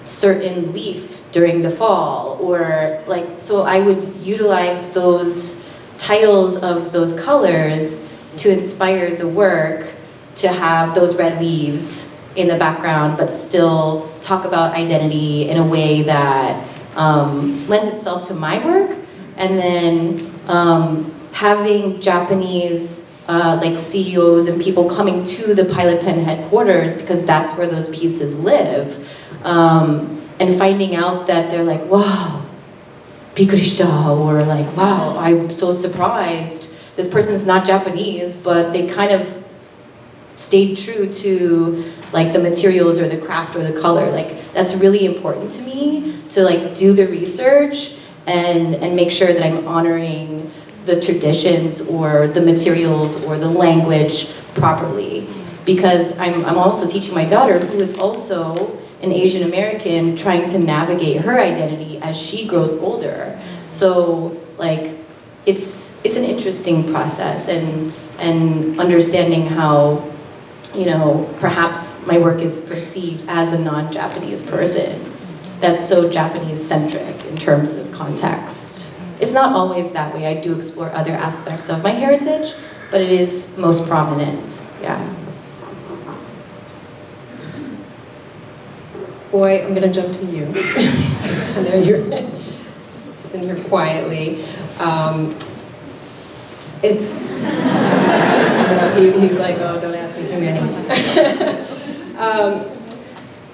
certain leaf during the fall, or like, so I would utilize those titles of those colors to inspire the work to have those red leaves in the background, but still talk about identity in a way that lends itself to my work. And then having Japanese like CEOs and people coming to the Pilot Pen headquarters, because that's where those pieces live, and finding out that they're like, wow, bikurishita, or like, wow, I'm so surprised. This person's not Japanese, but they kind of stayed true to like the materials or the craft or the color. Like that's really important to me, to like do the research and make sure that I'm honoring the traditions or the materials or the language properly. Because I'm also teaching my daughter, who is also an Asian American, trying to navigate her identity as she grows older. So like it's an interesting process, and understanding how, you know, perhaps my work is perceived as a non-Japanese person that's so Japanese-centric in terms of context. It's not always that way. I do explore other aspects of my heritage, but it is most prominent, yeah. Boy, I'm gonna jump to you. I know you're sitting here quietly. It's, he's like, oh, don't ask me too many.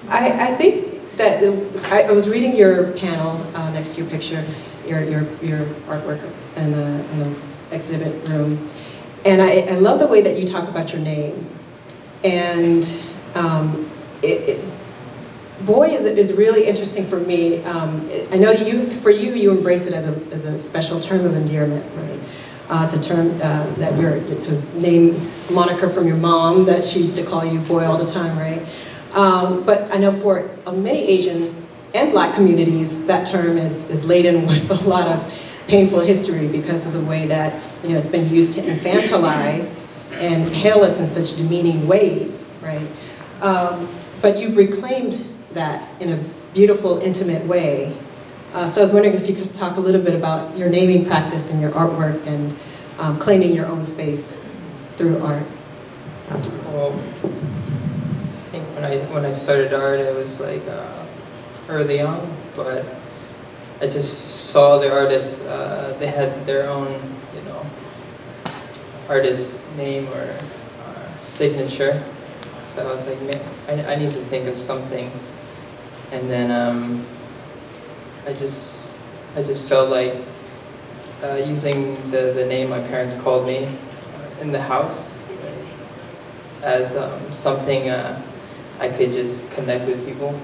I think that I was reading your panel next to your picture, your artwork in the exhibit room, and I love the way that you talk about your name. And boy, is really interesting for me. I know you embrace it as a special term of endearment, right? It's a term it's a name, moniker from your mom that she used to call you boy all the time, right? But I know for many Asian and Black communities, that term is laden with a lot of painful history because of the way that, you know, it's been used to infantilize and hail us in such demeaning ways, right? But you've reclaimed that in a beautiful, intimate way. So I was wondering if you could talk a little bit about your naming practice and your artwork and claiming your own space through art. Well, I think when I started art, it was like early on, but I just saw the artists. They had their own, you know, artist name or signature. So I was like, man, I need to think of something. And then I just felt like using the name my parents called me in the house as something I could just connect with people,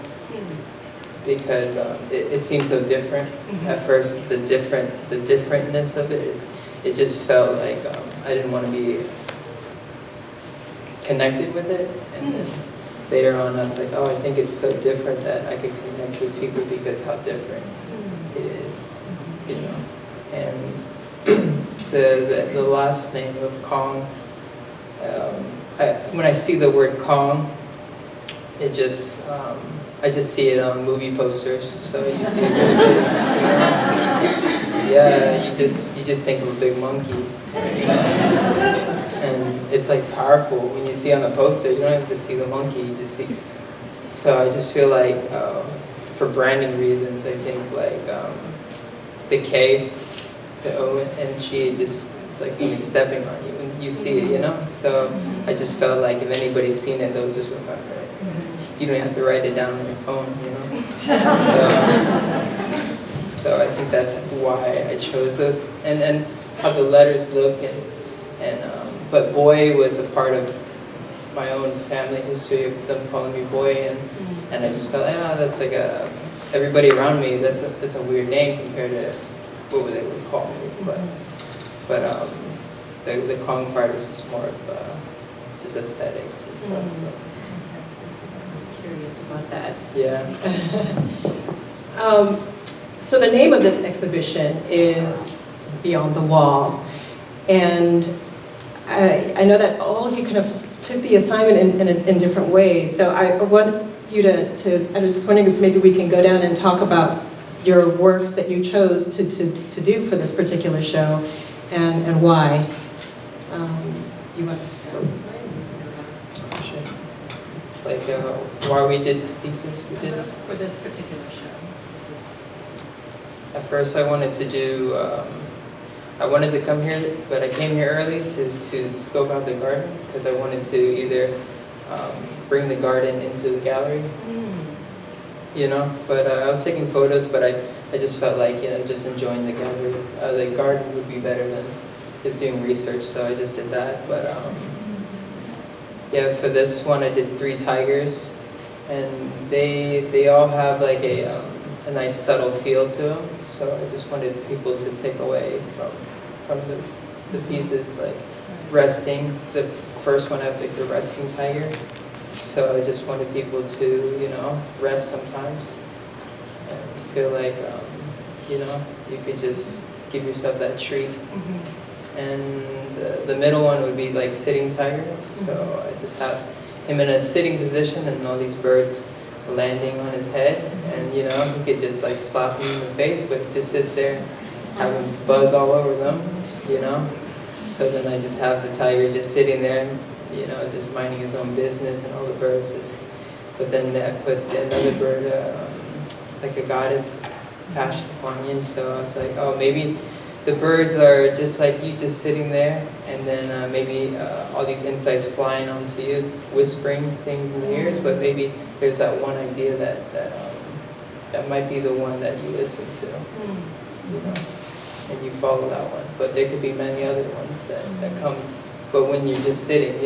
because it seemed so different. At first, the differentness of it just felt like I didn't want to be connected with it. And then later on, I was like, oh, I think it's so different that I could connect with people because how different it is, you know. And the last name of Kong, when I see the word Kong, it just I just see it on movie posters. So you see it really big, you know? Yeah, you just think of a big monkey, you know? And it's like powerful when you see on the poster. You don't have to see the monkey, you just see. So I just feel like for branding reasons, I think like the K, the O, and G, it's like somebody stepping on you and you see it, you know? So I just felt like if anybody's seen it, they'll just remember it. You don't have to write it down on your phone, you know? So I think that's why I chose those, and how the letters look, but boy was a part of my own family history of them calling me boy, and I just felt, that's like everybody around me, that's a weird name compared to what they would call me, but the Kong part is just more of just aesthetics and stuff. I was curious about that. Yeah. So the name of this exhibition is Beyond the Wall, and I know that all of you kind of took the assignment in different ways. So I want you I was just wondering if maybe we can go down and talk about your works that you chose to do for this particular show, and why. You want to start? Like why we did the pieces we did? For this particular show. At first I wanted to do, I wanted to come here, but I came here early to scope out the garden, because I wanted to either bring the garden into the gallery, you know, but I was taking photos, but I just felt like, just enjoying the gallery, the garden would be better than just doing research, so I just did that. But yeah, for this one I did 3 tigers, and they all have like a nice subtle feel to them, so I just wanted people to take away from the pieces, like resting. The first one I picked the resting tiger, so I just wanted people to rest sometimes and feel like you could just give yourself that treat. And the middle one would be like sitting tiger, so I just have him in a sitting position and all these birds landing on his head, and he could just like slap him in the face, but he just sits there having buzz all over them, so then I just have the tiger just sitting there, just minding his own business, and all the birds just, but then I put another bird, like a goddess, passion Guanyin, so I was like, oh, maybe the birds are just like you, just sitting there, and then maybe all these insights flying onto you, whispering things in the ears, but maybe there's that one idea that might be the one that you listen to, and you follow that one. But there could be many other ones that come, but when you're just sitting,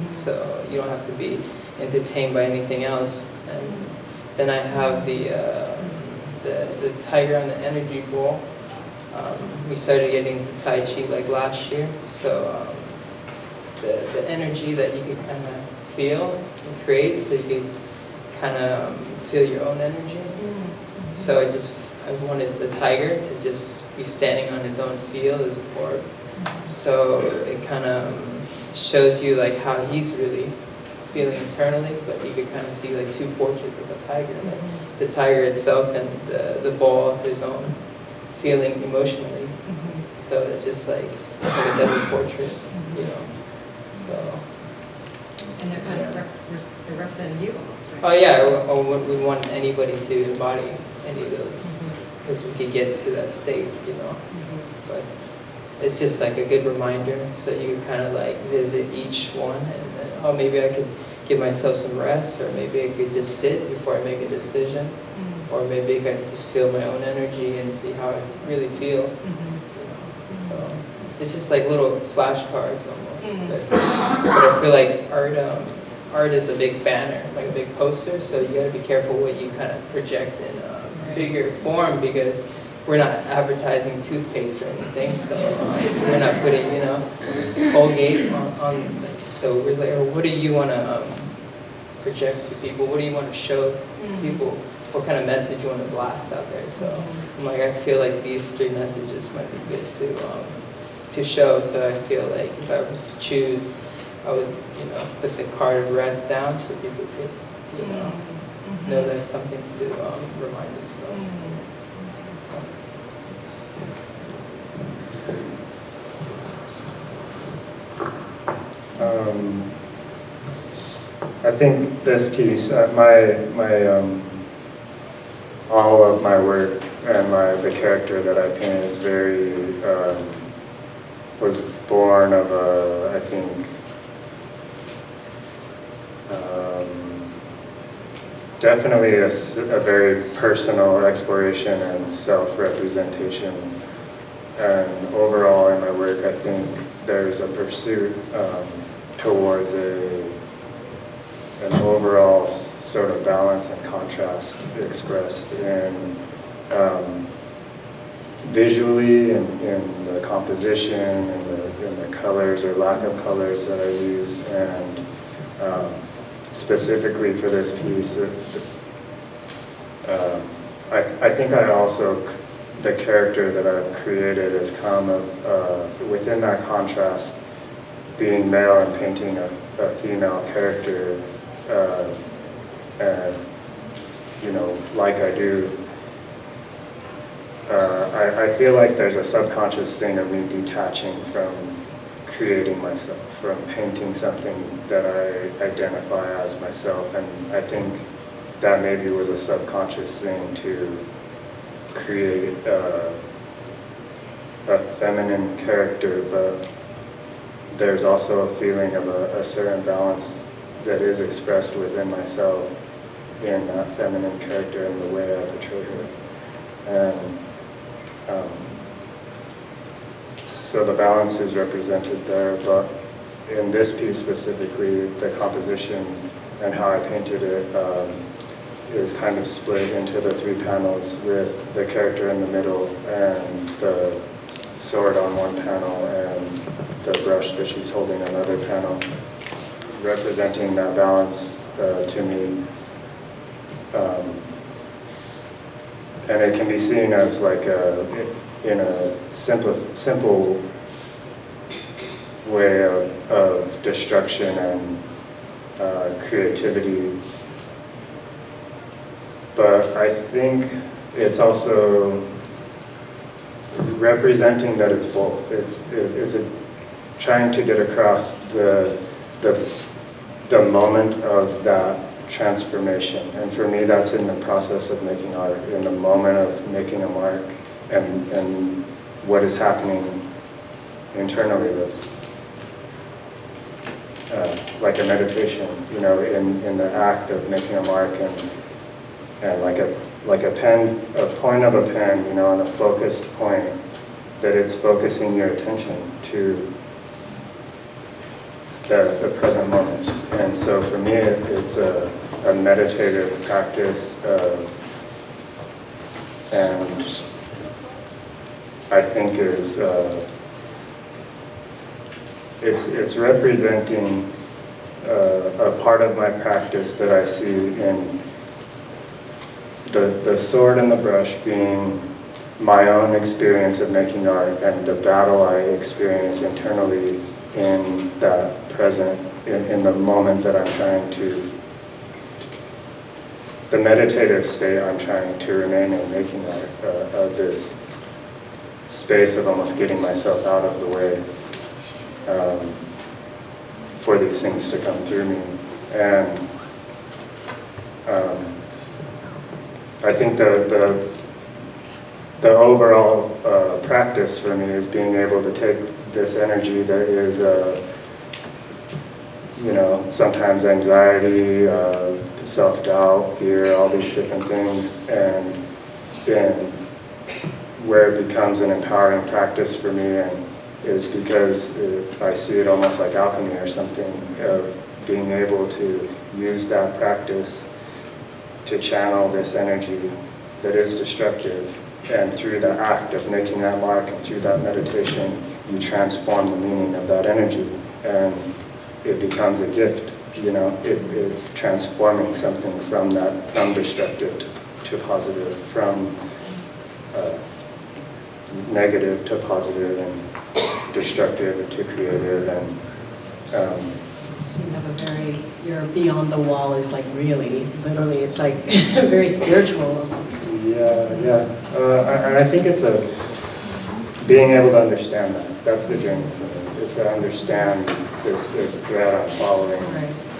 so you don't have to be entertained by anything else. And then I have the tiger on the energy ball. We started getting the Tai Chi like last year, so the energy that you could kind of feel and create, so you could kind of feel your own energy. So I wanted the tiger to just be standing on his own field as a board. So it kind of shows you like how he's really feeling internally, but you could kind of see like 2 portraits of the tiger, like the tiger itself and the ball of his own feeling emotionally. So it's just like, it's like a double portrait, so. And they're kind of they're representing you almost, right? Oh yeah, we want anybody to embody any of those, because we could get to that state, but it's just like a good reminder, so you can kind of like visit each one, and then, oh, maybe I could give myself some rest, or maybe I could just sit before I make a decision, or maybe I could just feel my own energy and see how I really feel. So it's just like little flashcards almost. But I feel like art is a big banner, like a big poster, so you got to be careful what you kind of project in a bigger form, because we're not advertising toothpaste or anything, so we're not putting, Colgate on so we're like, oh, what do you want to project to people? What do you want to show people? What kind of message you want to blast out there? So I'm like, I feel like these 3 messages might be good to show. So I feel like if I were to choose, I would, put the card of rest down so people could, know that's something to remind themselves. I think this piece, all of my work and the character that I paint is very, was born of I think, definitely a very personal exploration and self-representation. And overall in my work, I think there's a pursuit towards an overall sort of balance and contrast expressed in visually in the composition, in the colors or lack of colors that I use, and specifically for this piece, I think I also, the character that I've created has come of, within that contrast, being male and painting a female character, and, you know, like I do, I feel like there's a subconscious thing of me detaching from creating myself, from painting something that I identify as myself, and I think that maybe was a subconscious thing to create a feminine character, but there's also a feeling of a certain balance that is expressed within myself in that feminine character and the way I portray her. And so the balance is represented there, but in this piece specifically, the composition and how I painted it is kind of split into the 3 panels, with the character in the middle and the sword on one panel and the brush that she's holding on another panel, representing that balance to me. And it can be seen as like in a simple way of destruction and creativity. But I think it's also representing that it's both. It's trying to get across the moment of that transformation. And for me, that's in the process of making art, in the moment of making a mark, and what is happening internally that's like a meditation, you know, in the act of making a mark, and like a pen, a point of a pen, you know, on a focused point, that it's focusing your attention to the present moment. And so for me, it's a meditative practice, and I think is it's representing a part of my practice that I see in the sword and the brush being my own experience of making art, and the battle I experience internally in that present, in the moment that I'm trying to, the meditative state I'm trying to remain in making art, of this space of almost getting myself out of the way for these things to come through me. And I think the overall practice for me is being able to take this energy that is, you know, sometimes anxiety, self-doubt, fear, all these different things, and where it becomes an empowering practice for me, and is because I see it almost like alchemy or something, of being able to use that practice to channel this energy that is destructive, and through the act of making that mark and through that meditation, you transform the meaning of that energy, and it becomes a gift. You know, it's transforming something from destructive to positive, from negative to positive, and destructive to creative, and So you have a very, your beyond the wall is like really, literally, it's like very spiritual almost. Yeah. And I think it's being able to understand that. That's the journey for me, is to understand this thread I'm following,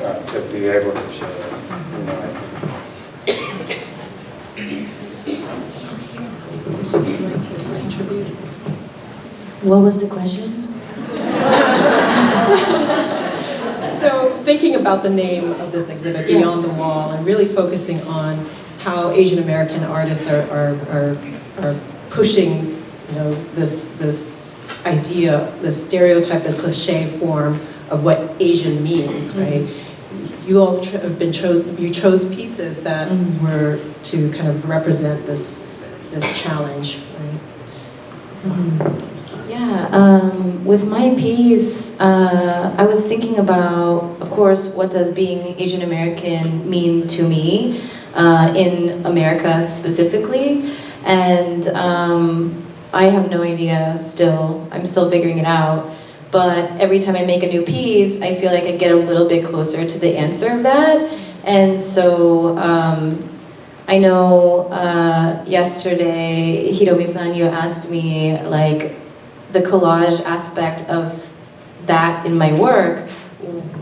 Right. to be able to share it. You know, I think. Would you like to contribute? What was the question? So thinking about the name of this exhibit, Beyond the Wall, and really focusing on how Asian American artists are pushing, you know, this idea, the stereotype, the cliché form of what Asian means, right? You all have been you chose pieces that were to kind of represent this challenge, right? Yeah, with my piece, I was thinking about, of course, what does being Asian American mean to me in America specifically, and I have no idea still. I'm still figuring it out. But every time I make a new piece, I feel like I get a little bit closer to the answer of that. And so I know yesterday, Hiromi-san, you asked me like the collage aspect of that in my work.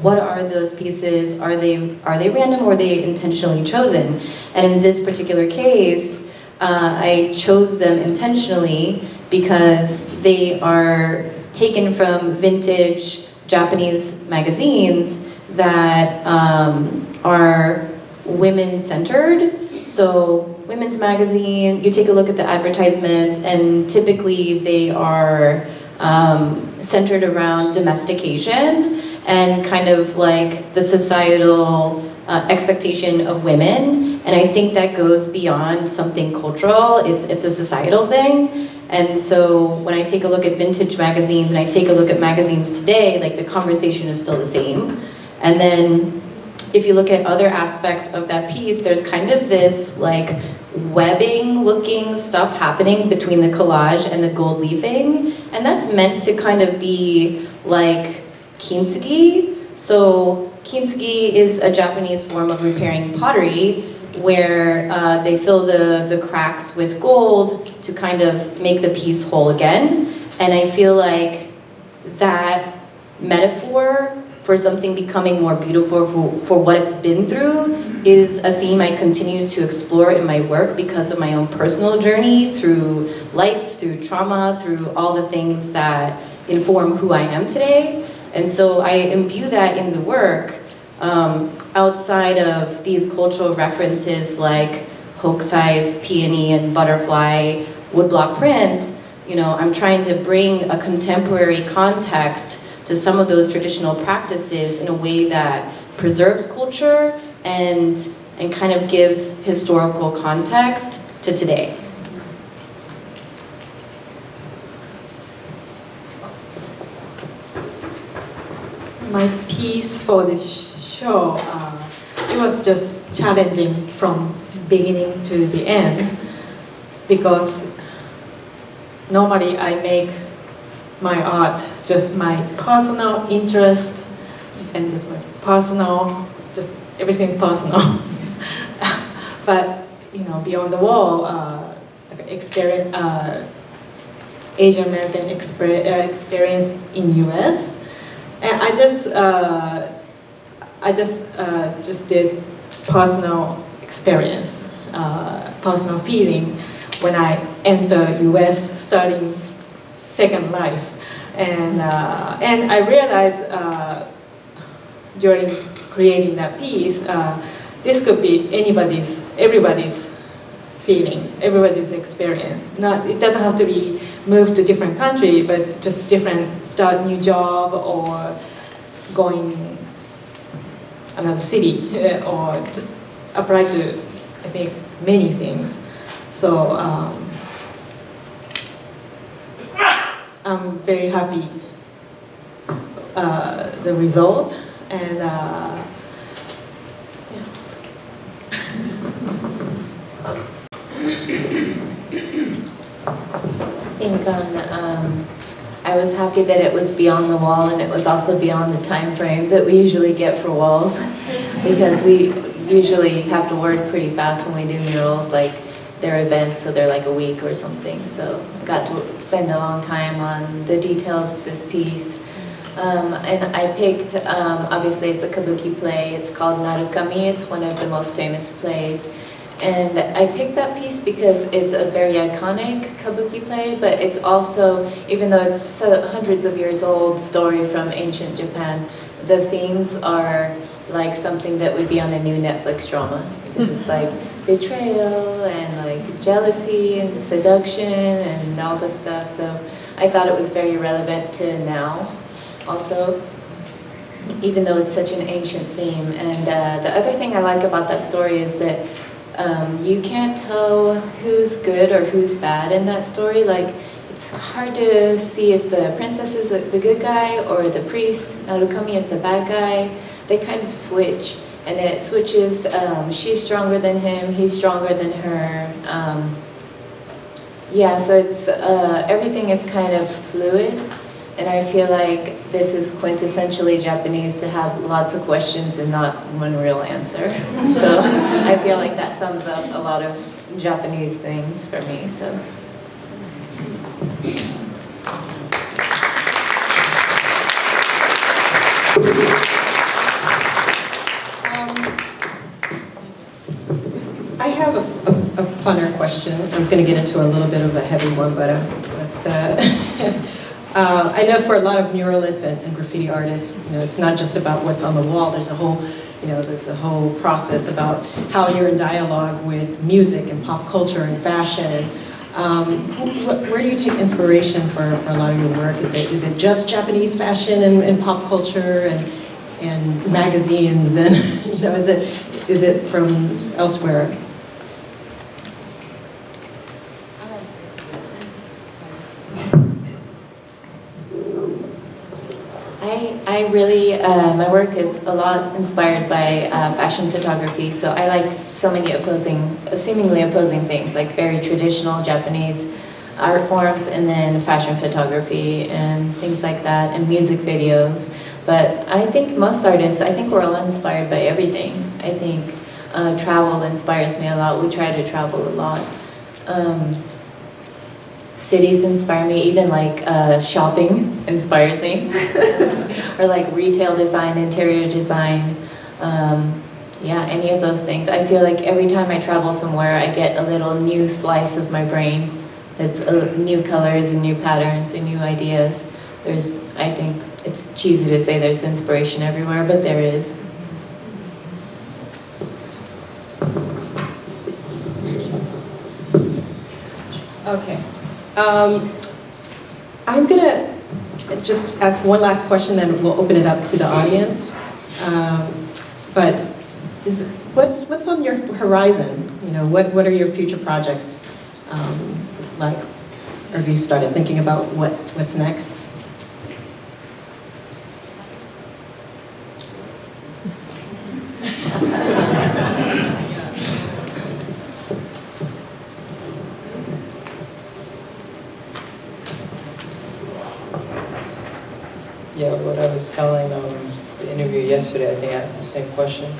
What are those pieces? Are they random or are they intentionally chosen? And in this particular case, I chose them intentionally because they are taken from vintage Japanese magazines that are women-centered. So women's magazine, you take a look at the advertisements, and typically they are centered around domestication and kind of like the societal expectation of women. And I think that goes beyond something cultural. It's a societal thing. And so when I take a look at vintage magazines and I take a look at magazines today, like the conversation is still the same. And then if you look at other aspects of that piece, there's kind of this like webbing looking stuff happening between the collage and the gold leafing. And that's meant to kind of be like kintsugi. So kintsugi is a Japanese form of repairing pottery, where they fill the cracks with gold to kind of make the piece whole again. And I feel like that metaphor for something becoming more beautiful for what it's been through is a theme I continue to explore in my work because of my own personal journey through life, through trauma, through all the things that inform who I am today. And so I imbue that in the work. Outside of these cultural references like hokusai, peony, and butterfly woodblock prints, you know, I'm trying to bring a contemporary context to some of those traditional practices in a way that preserves culture and kind of gives historical context to today. My piece for this show, it was just challenging from beginning to the end, because normally I make my art just my personal interest and just my personal, just everything personal. But you know, Beyond the Wall, experience, Asian American experience in US. And I just did personal experience, personal feeling when I entered US starting Second Life. And I realized during creating that piece, this could be everybody's feeling, everybody's experience. It doesn't have to be moved to different country, but just start new job or going another city, or just apply to, I think, many things. So I'm very happy the result, and yes. I think I was happy that it was beyond the wall, and it was also beyond the time frame that we usually get for walls, because we usually have to work pretty fast when we do murals, like they're events, so they're like a week or something. So I got to spend a long time on the details of this piece. And I picked, obviously it's a kabuki play, it's called Narukami, it's one of the most famous plays. And I picked that piece because it's a very iconic kabuki play, but it's also, even though it's hundreds of years old story from ancient Japan, the themes are like something that would be on a new Netflix drama, because it's like betrayal and like jealousy and seduction and all this stuff. So I thought it was very relevant to now also, even though it's such an ancient theme. And the other thing I like about that story is that you can't tell who's good or who's bad in that story. Like, it's hard to see if the princess is the good guy or the priest, Narukami, is the bad guy. They kind of switch, and it switches. She's stronger than him, he's stronger than her. Yeah, so it's everything is kind of fluid, and I feel like this is quintessentially Japanese, to have lots of questions and not one real answer. So I feel like that sums up a lot of Japanese things for me. So. I have a funner question. I was going to get into a little bit of a heavy one, but let's. I know for a lot of muralists and graffiti artists, it's not just about what's on the wall. There's a whole process about how you're in dialogue with music and pop culture and fashion. Where do you take inspiration for a lot of your work? Is it just Japanese fashion and pop culture and magazines, and is it from elsewhere? I really, my work is a lot inspired by fashion photography, so I like so many seemingly opposing things, like very traditional Japanese art forms, and then fashion photography and things like that, and music videos. But I think most artists, we're all inspired by everything. I think travel inspires me a lot. We try to travel a lot. Cities inspire me, even like shopping inspires me, or like retail design, interior design, yeah, any of those things. I feel like every time I travel somewhere, I get a little new slice of my brain. It's new colors and new patterns and new ideas. I think it's cheesy to say there's inspiration everywhere, but there is. Okay. I'm gonna just ask one last question, then we'll open it up to the audience. But what's on your horizon? What are your future projects like? Or have you started thinking about what's next? Yeah, what I was telling the interview yesterday, I think I had the same question.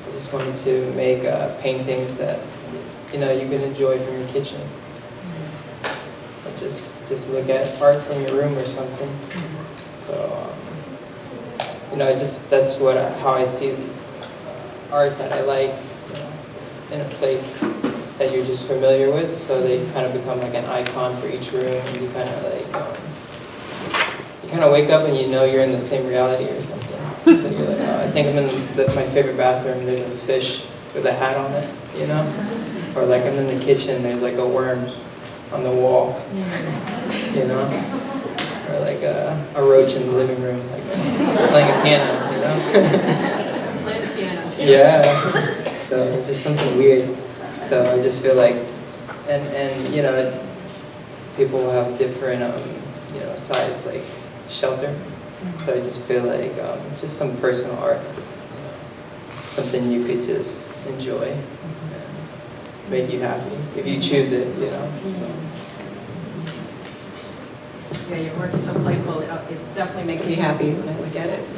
I just wanted to make paintings that you can enjoy from your kitchen. Just look at art from your room or something. So that's how I see art that I like, just in a place that you're just familiar with. So they kind of become like an icon for each room, and you kind of like. You kind of wake up and you're in the same reality or something. So you're like, oh, I think I'm in my favorite bathroom, there's a fish with a hat on it, Or like I'm in the kitchen, there's like a worm on the wall, Or like a roach in the living room, like playing a piano, Playing the piano too. Yeah, so it's just something weird. So I just feel like, and people have different, size, like, shelter. So I just feel like just some personal art, something you could just enjoy and make you happy if you choose it, So. Yeah, your work is so playful. It definitely makes me happy when I look at it.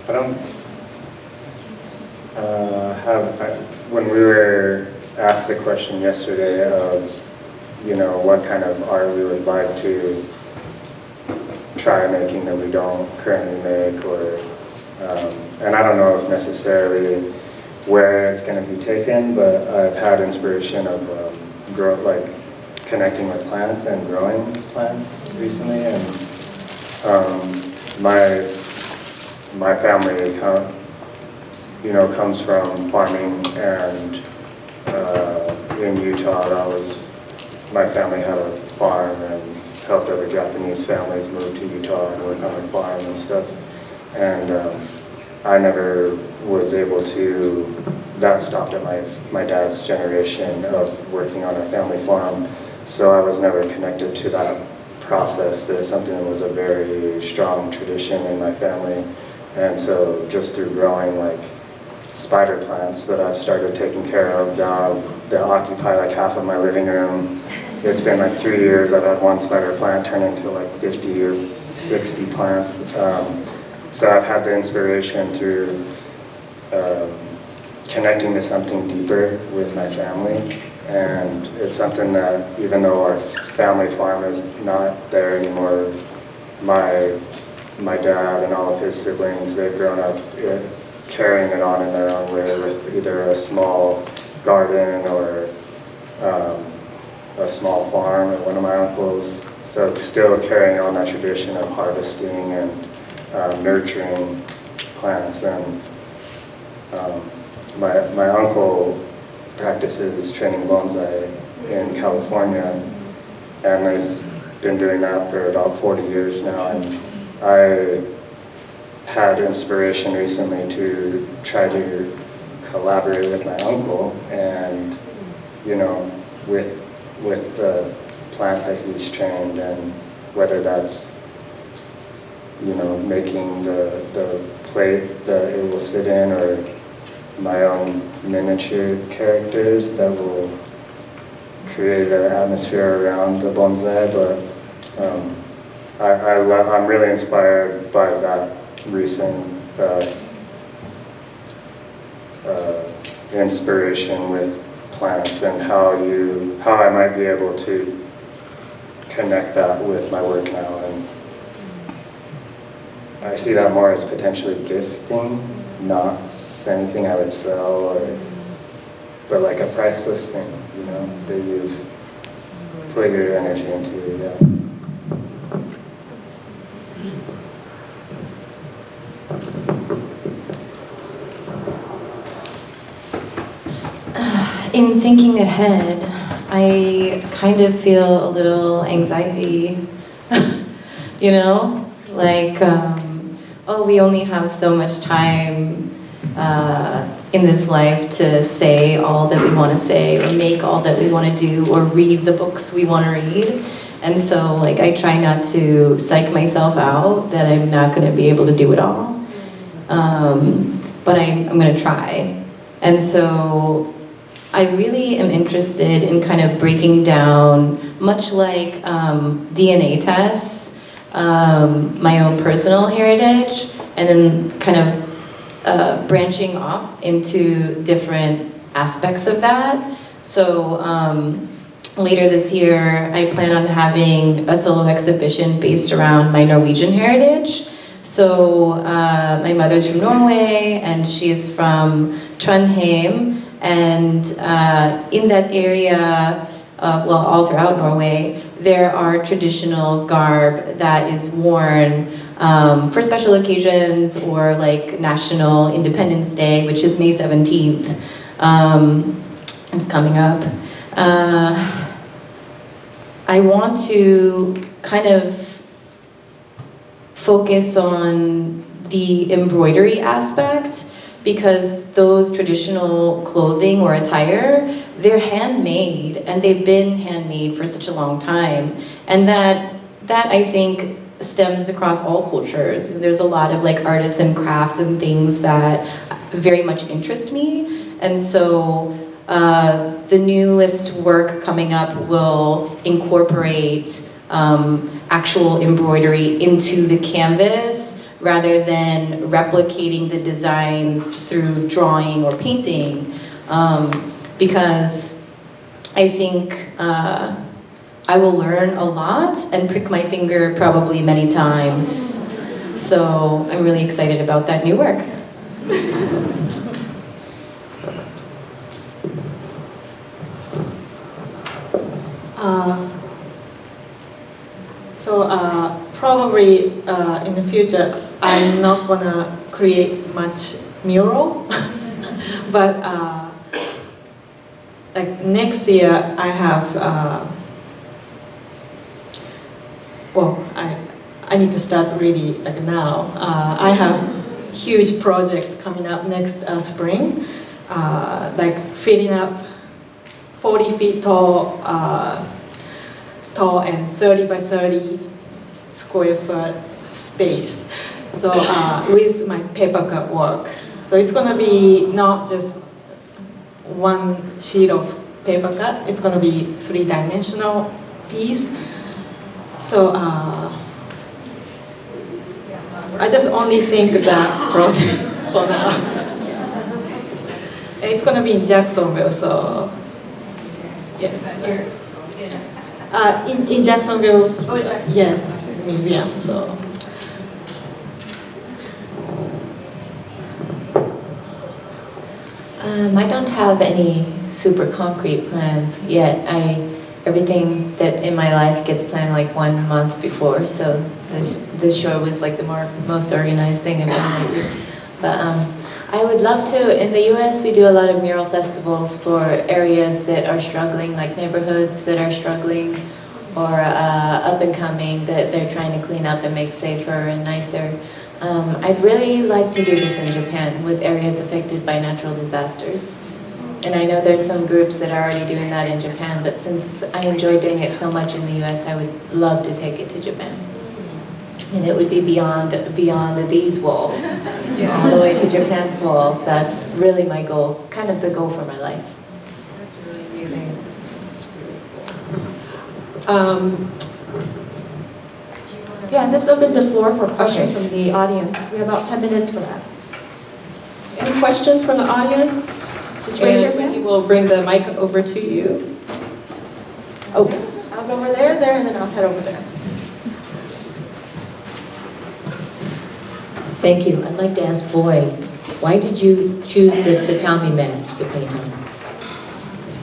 I don't when we were asked the question yesterday of, what kind of art we would like to try making that we don't currently make, or, and I don't know if necessarily where it's going to be taken, but I've had inspiration of connecting with plants and growing plants recently, and my family comes from farming, and in Utah, my family had a farm and helped other Japanese families move to Utah and work on the farm and stuff. And I never was able to, that stopped at my dad's generation of working on a family farm. So I was never connected to that process. That's something that was a very strong tradition in my family. And so just through growing like spider plants that I've started taking care of now, that occupy like half of my living room. It's been like 3 years. I've had one spider plant turn into like 50 or 60 plants. So I've had the inspiration through connecting to something deeper with my family. And it's something that, even though our family farm is not there anymore, my dad and all of his siblings, they've grown up carrying it on in their own way with either a small garden or a small farm at one of my uncles. So still carrying on that tradition of harvesting and nurturing plants. And my uncle practices training bonsai in California, and he's been doing that for about 40 years now. And I had inspiration recently to try to collaborate with my uncle, and with the plant that he's trained, and whether that's making the plate that it will sit in, or my own miniature characters that will create an atmosphere around the bonsai. But I'm really inspired by that recent inspiration with plants, and how I might be able to connect that with my work now. And I see that more as potentially gifting, not anything I would sell, but like a priceless thing, that you've put your energy into. Yeah. In thinking ahead, I kind of feel a little anxiety, like, we only have so much time in this life to say all that we want to say, or make all that we want to do, or read the books we want to read. And so, I try not to psych myself out that I'm not going to be able to do it all. But I'm going to try. And so I really am interested in kind of breaking down, much like DNA tests, my own personal heritage, and then kind of branching off into different aspects of that. So later this year, I plan on having a solo exhibition based around my Norwegian heritage. So my mother's from Norway, and she is from Trondheim. And in that area, all throughout Norway, there are traditional garb that is worn for special occasions, or like National Independence Day, which is May 17th. It's coming up. I want to kind of focus on the embroidery aspect, because those traditional clothing or attire, they're handmade, and they've been handmade for such a long time. And that I think stems across all cultures. There's a lot of artists and crafts and things that very much interest me. And so the newest work coming up will incorporate actual embroidery into the canvas, rather than replicating the designs through drawing or painting, because I think I will learn a lot and prick my finger probably many times. So I'm really excited about that new work. So probably in the future, I'm not gonna create much mural, but like next year I have, well, I need to start really like now. I have huge project coming up next spring, like filling up 40 feet tall and 30 by 30 square foot space. So with my paper cut work. So it's gonna be not just one sheet of paper cut, it's gonna be 3-dimensional piece. So I just only think that project for now. And it's gonna be in Jacksonville, so yes. In Jacksonville, yes, museum. So. I don't have any super concrete plans yet. Everything that in my life gets planned like 1 month before, so the show was like the most organized thing I've done lately. But I would love to. In the US, we do a lot of mural festivals for areas that are struggling, like neighborhoods that are struggling, or up and coming that they're trying to clean up and make safer and nicer. I'd really like to do this in Japan with areas affected by natural disasters. And I know there's some groups that are already doing that in Japan, but since I enjoy doing it so much in the US, I would love to take it to Japan. And it would be beyond these walls, all the way to Japan's walls. That's really my goal, kind of the goal for my life. That's really amazing. That's really cool. Yeah, let's open the floor for questions from the audience. We have about 10 minutes for that. Any questions from the audience? Just raise your hand. We will bring the mic over to you. Oh, I'll go over there, and then I'll head over there. Thank you. I'd like to ask Boy, why did you choose the tatami mats to paint on?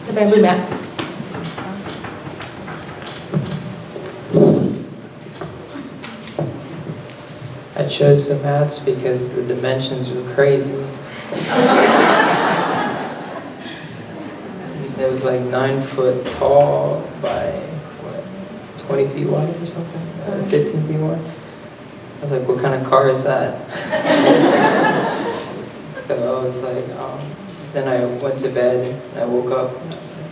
The bamboo mat. I chose the mats because the dimensions were crazy. It was like 9 foot tall by, what, 20 feet wide or something? 15 feet wide? I was like, what kind of car is that? So I was like, then I went to bed and I woke up and I was like,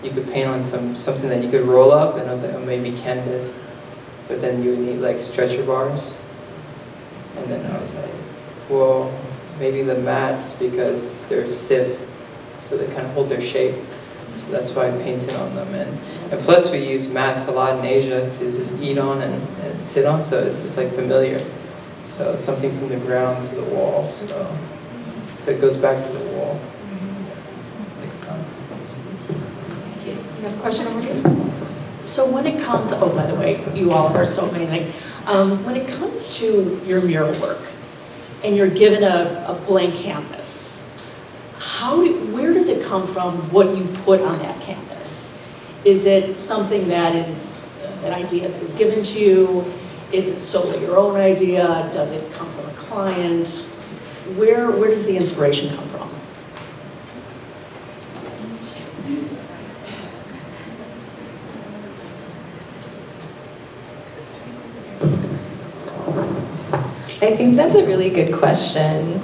you could paint on something that you could roll up, and I was like, oh, maybe canvas. But then you would need like stretcher bars. And then I was like, well, maybe the mats because they're stiff, so they kind of hold their shape. So that's why I painted on them. And plus we use mats a lot in Asia to just eat on and sit on, so it's just like familiar. So something from the ground to the wall, so it goes back to the wall. You have a question over here? So when it comes, oh, by the way, you all are so amazing. When it comes to your mural work, and you're given a blank canvas, where does it come from, what you put on that canvas? Is it something that is, an idea that is given to you? Is it solely your own idea? Does it come from a client? Where does the inspiration come from? I think that's a really good question.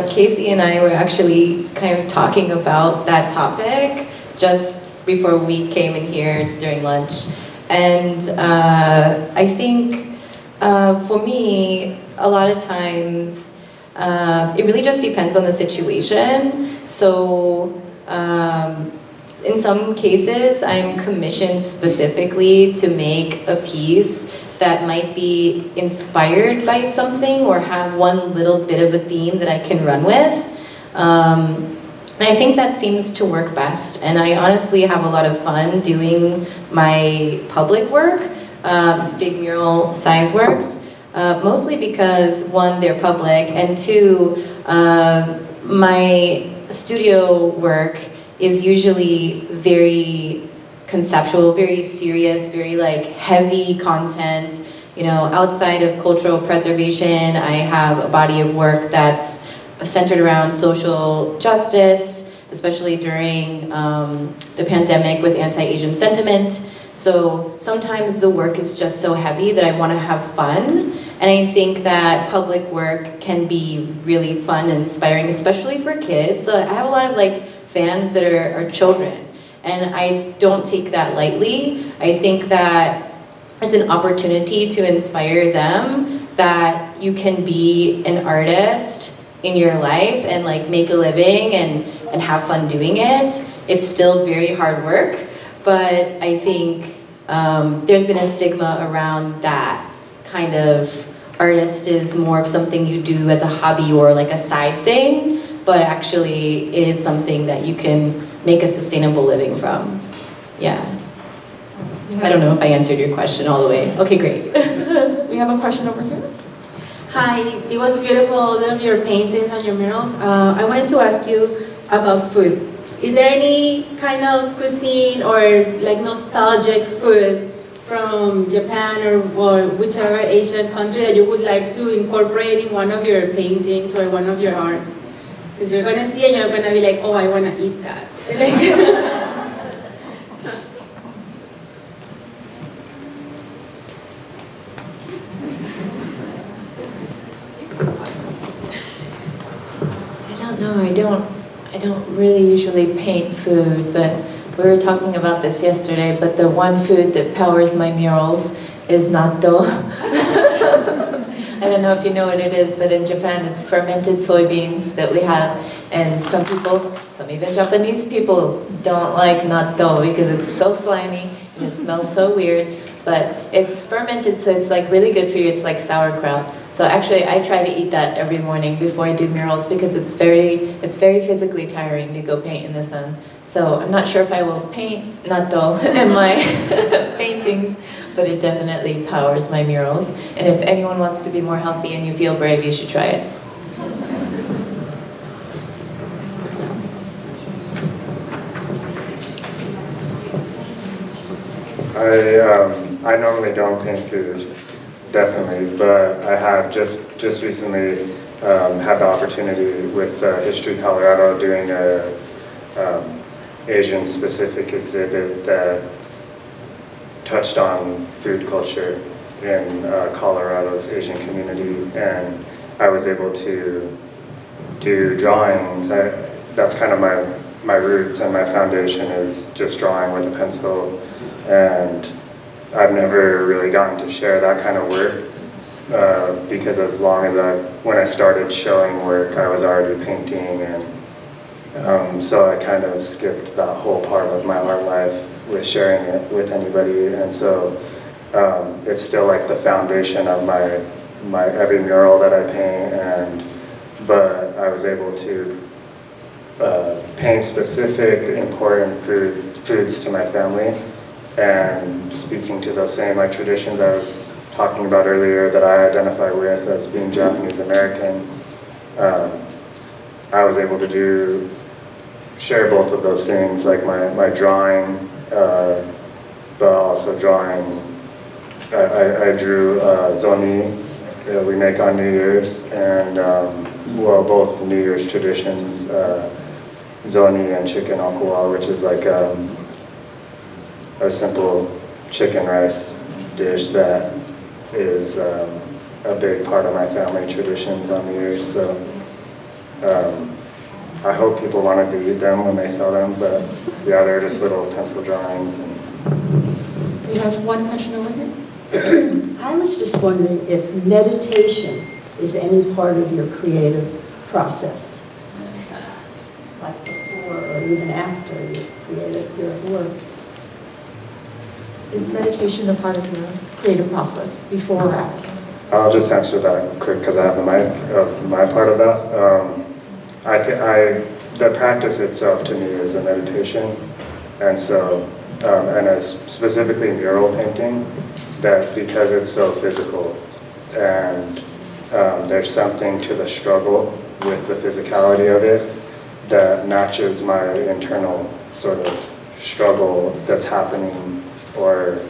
Casey and I were actually kind of talking about that topic just before we came in here during lunch. And I think for me, a lot of times, it really just depends on the situation. So in some cases, I'm commissioned specifically to make a piece that might be inspired by something or have one little bit of a theme that I can run with. And I think that seems to work best. And I honestly have a lot of fun doing my public work, big mural size works, mostly because one, they're public, and two, my studio work is usually very conceptual, very serious, very like heavy content. You know, outside of cultural preservation, I have a body of work that's centered around social justice, especially during the pandemic with anti-Asian sentiment. So sometimes the work is just so heavy that I want to have fun. And I think that public work can be really fun and inspiring, especially for kids. So I have a lot of like fans that are children, and I don't take that lightly. I think that it's an opportunity to inspire them that you can be an artist in your life and like make a living and have fun doing it. It's still very hard work, but I think there's been a stigma around that kind of artist is more of something you do as a hobby or like a side thing, but actually it is something that you can make a sustainable living from. Yeah. I don't know if I answered your question all the way. Okay, great. We have a question over here. Hi, it was beautiful, all of your paintings and your murals. I wanted to ask you about food. Is there any kind of cuisine or like nostalgic food from Japan or whichever Asian country that you would like to incorporate in one of your paintings or one of your art? Because you're going to see it and you're going to be like, oh, I want to eat that. No, I don't really usually paint food, but we were talking about this yesterday, but the one food that powers my murals is natto. I don't know if you know what it is, but in Japan it's fermented soybeans that we have, and some even Japanese people don't like natto because it's so slimy and it smells so weird, but it's fermented, so it's like really good for you. It's like sauerkraut. So actually, I try to eat that every morning before I do murals because it's very physically tiring to go paint in the sun. So I'm not sure if I will paint natto in my paintings, but it definitely powers my murals. And if anyone wants to be more healthy and you feel brave, you should try it. I normally don't paint food. Definitely, but I have just recently had the opportunity with History Colorado doing a Asian-specific exhibit that touched on food culture in Colorado's Asian community, and I was able to do drawings. That's kind of my roots, and my foundation is just drawing with a pencil, and I've never really gotten to share that kind of work because when I started showing work, I was already painting, and so I kind of skipped that whole part of my art life with sharing it with anybody, and so it's still like the foundation of my every mural that I paint, but I was able to paint specific important foods to my family. And speaking to those same traditions I was talking about earlier that I identify with as being Japanese American, I was able to share both of those things, like my drawing, but also drawing. I drew zoni that we make on New Year's, and both New Year's traditions, zoni and chicken okuwa, which is like a simple chicken rice dish that is a big part of my family traditions on New Year's. So I hope people wanted to eat them when they saw them, but yeah, they're just little pencil drawings. We have one question over here. I was just wondering if meditation is any part of your creative process, like before or even after you created your works. Is meditation a part of your creative process, before or after? I'll just answer that quick because I have the mic of my part of that. The practice itself to me is a meditation, and so, and it's specifically mural painting, that because it's so physical, and there's something to the struggle with the physicality of it that matches my internal sort of struggle that's happening, or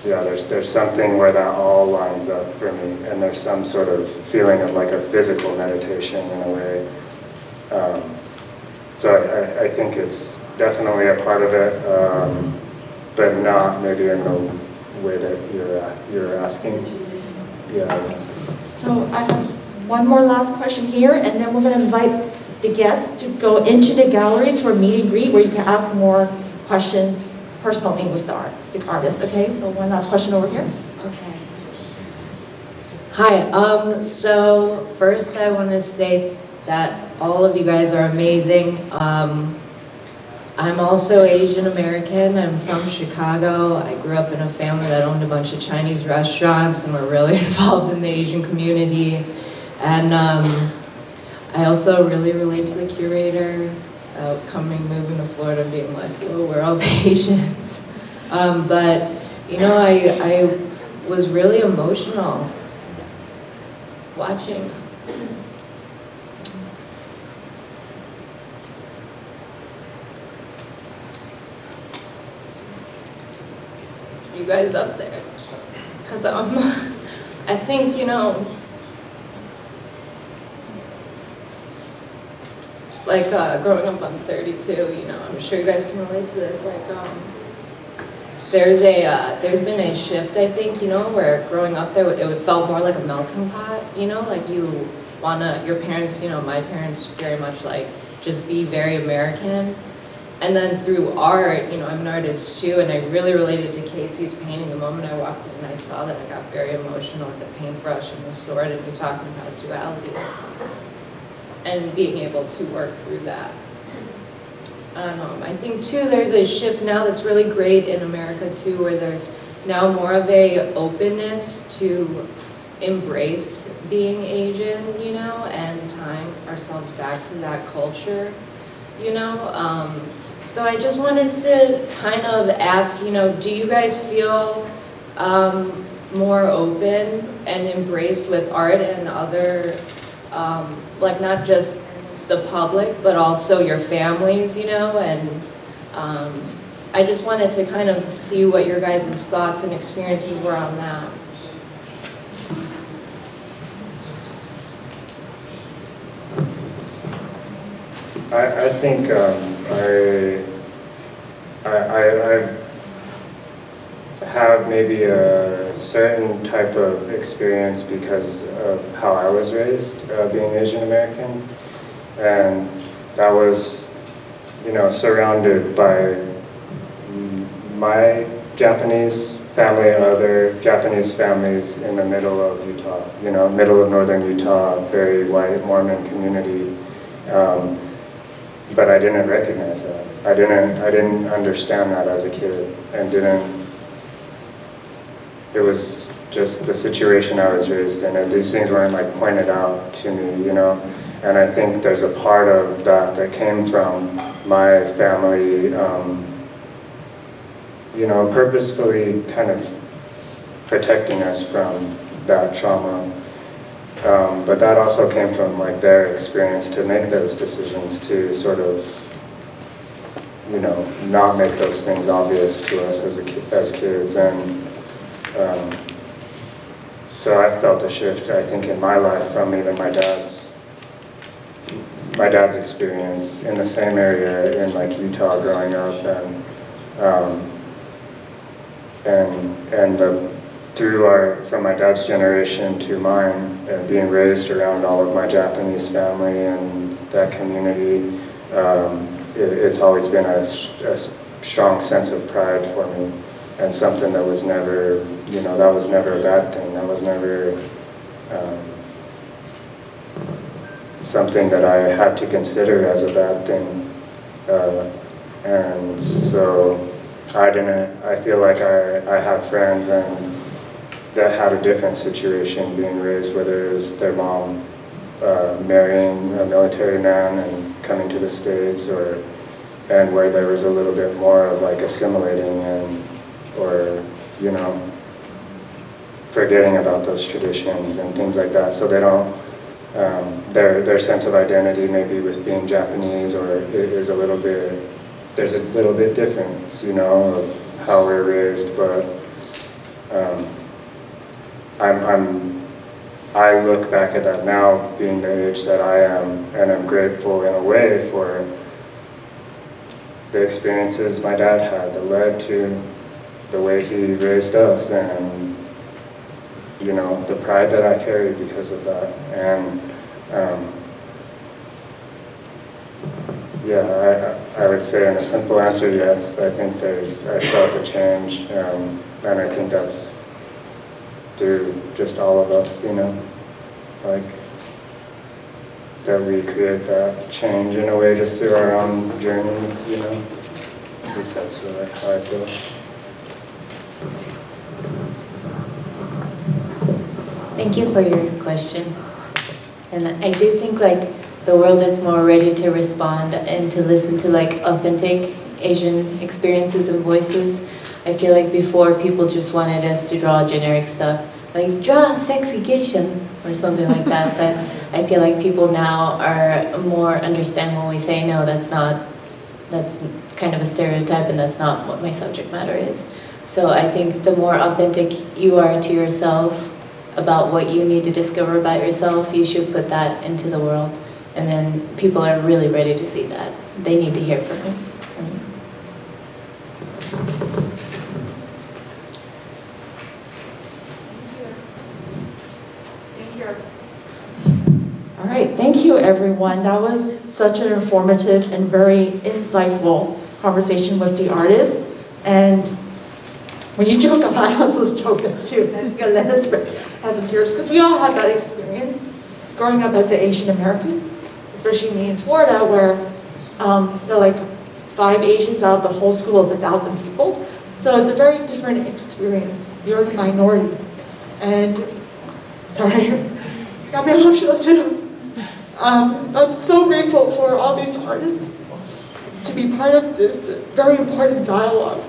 yeah, there's something where that all lines up for me, and there's some sort of feeling of like a physical meditation in a way. So I think it's definitely a part of it, but not maybe in the way that you're asking. Yeah. So I have one more last question here, and then we're going to invite the guests to go into the galleries for a meet and greet where you can ask more questions personally with the artists. Okay, so one last question over here. Okay. Hi, so first I want to say that all of you guys are amazing. I'm also Asian American. I'm from Chicago. I grew up in a family that owned a bunch of Chinese restaurants and were really involved in the Asian community. And I also really relate to the curator, moving to Florida, being like, whoa, we're all the Asians. But, you know, I was really emotional watching. You guys up there, because I think, you know, like growing up, I'm 32, you know, I'm sure you guys can relate to this, like there's been a shift, I think, you know, where growing up there, it felt more like a melting pot, you know, like your parents, you know, my parents very much like just be very American. And then through art, you know, I'm an artist too, and I really related to Casey's painting. The moment I walked in and I saw that, I got very emotional with the paintbrush and the sword, and you talking about duality. And being able to work through that. I think too, there's a shift now that's really great in America too, where there's now more of a openness to embrace being Asian, you know, and tying ourselves back to that culture, you know. So I just wanted to kind of ask, you know, do you guys feel more open and embraced with art and other, like not just the public, but also your families, you know? And I just wanted to kind of see what your guys' thoughts and experiences were on that. I think I have maybe a certain type of experience because of how I was raised, being Asian American, and that was, you know, surrounded by my Japanese family and other Japanese families in the middle of Utah, you know, middle of northern Utah, very white Mormon community. But I didn't recognize that. I didn't understand that as a kid, and it was just the situation I was raised in, and these things weren't like pointed out to me, you know. And I think there's a part of that came from my family, you know, purposefully kind of protecting us from that trauma. But that also came from like their experience to make those decisions, to sort of, you know, not make those things obvious to us as kids. And so I felt a shift, I think, in my life from even my dad's experience in the same area in like Utah growing up, from my dad's generation to mine, being raised around all of my Japanese family and that community, it's always been a strong sense of pride for me, and something that was never, you know, that was never a bad thing. That was never something that I had to consider as a bad thing. And so I feel like I have friends that had a different situation being raised, whether it was their mom marrying a military man and coming to the States, and where there was a little bit more of like assimilating or, you know, forgetting about those traditions and things like that. So they don't, their sense of identity maybe with being Japanese or is a little bit, there's a little bit difference, you know, of how we're raised, but I look back at that now, being the age that I am, and I'm grateful in a way for the experiences my dad had that led to the way he raised us, and you know, the pride that I carry because of that. And yeah, I would say in a simple answer, yes. I think I felt a change, and I think that's through just all of us, you know, like that we create that change in a way just through our own journey, you know. At least that's how I feel. Thank you for your question. And I do think like the world is more ready to respond and to listen to like authentic Asian experiences and voices. I feel like before people just wanted us to draw generic stuff, like draw sexy geisha or something like that. But I feel like people now are more understand when we say no, that's kind of a stereotype and that's not what my subject matter is. So I think the more authentic you are to yourself about what you need to discover about yourself, you should put that into the world. And then people are really ready to see that. They need to hear from you. All right, thank you everyone. That was such an informative and very insightful conversation with the artist. And when you joke about it, I was joking too. I think Elena's had some tears because we all had that experience growing up as an Asian American, especially me in Florida, where there are like 5 Asians out of the whole school of 1,000 people. So it's a very different experience. You're the minority. And sorry, got me emotional too. I'm so grateful for all these artists to be part of this very important dialogue.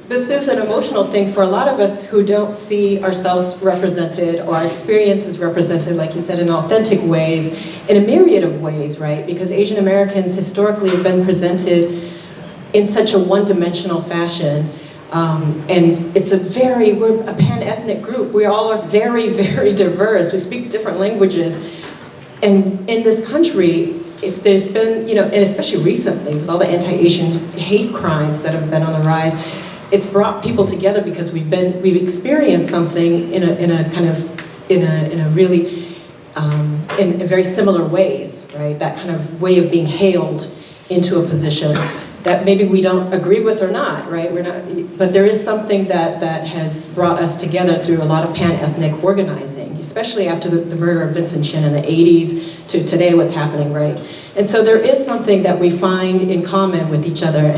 This is an emotional thing for a lot of us who don't see ourselves represented or our experiences represented, like you said, in authentic ways, in a myriad of ways, right? Because Asian Americans historically have been presented in such a one-dimensional fashion. And we're a pan-ethnic group. We all are very, very diverse. We speak different languages. And in this country, there's been, you know, and especially recently with all the anti-Asian hate crimes that have been on the rise, it's brought people together because we've experienced something in very similar ways, right? That kind of way of being hailed into a position that maybe we don't agree with or not, right? But there is something that has brought us together through a lot of pan-ethnic organizing, especially after the murder of Vincent Chin in the 80s to today, what's happening, right? And so there is something that we find in common with each other,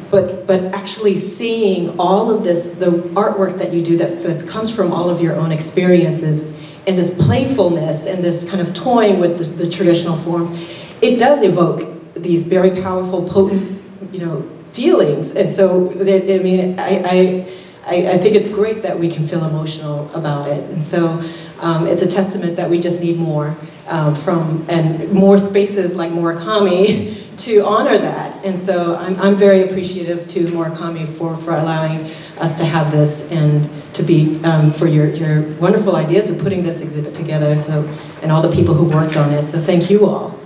but actually seeing all of this, the artwork that you do that comes from all of your own experiences, and this playfulness and this kind of toying with the traditional forms, it does evoke these very powerful, potent, you know, feelings. And so, I mean, I think it's great that we can feel emotional about it. And so it's a testament that we just need more and more spaces like Murakami to honor that. And so I'm very appreciative to Murakami for allowing us to have this and to be, for your wonderful ideas of putting this exhibit together, and all the people who worked on it. So thank you all.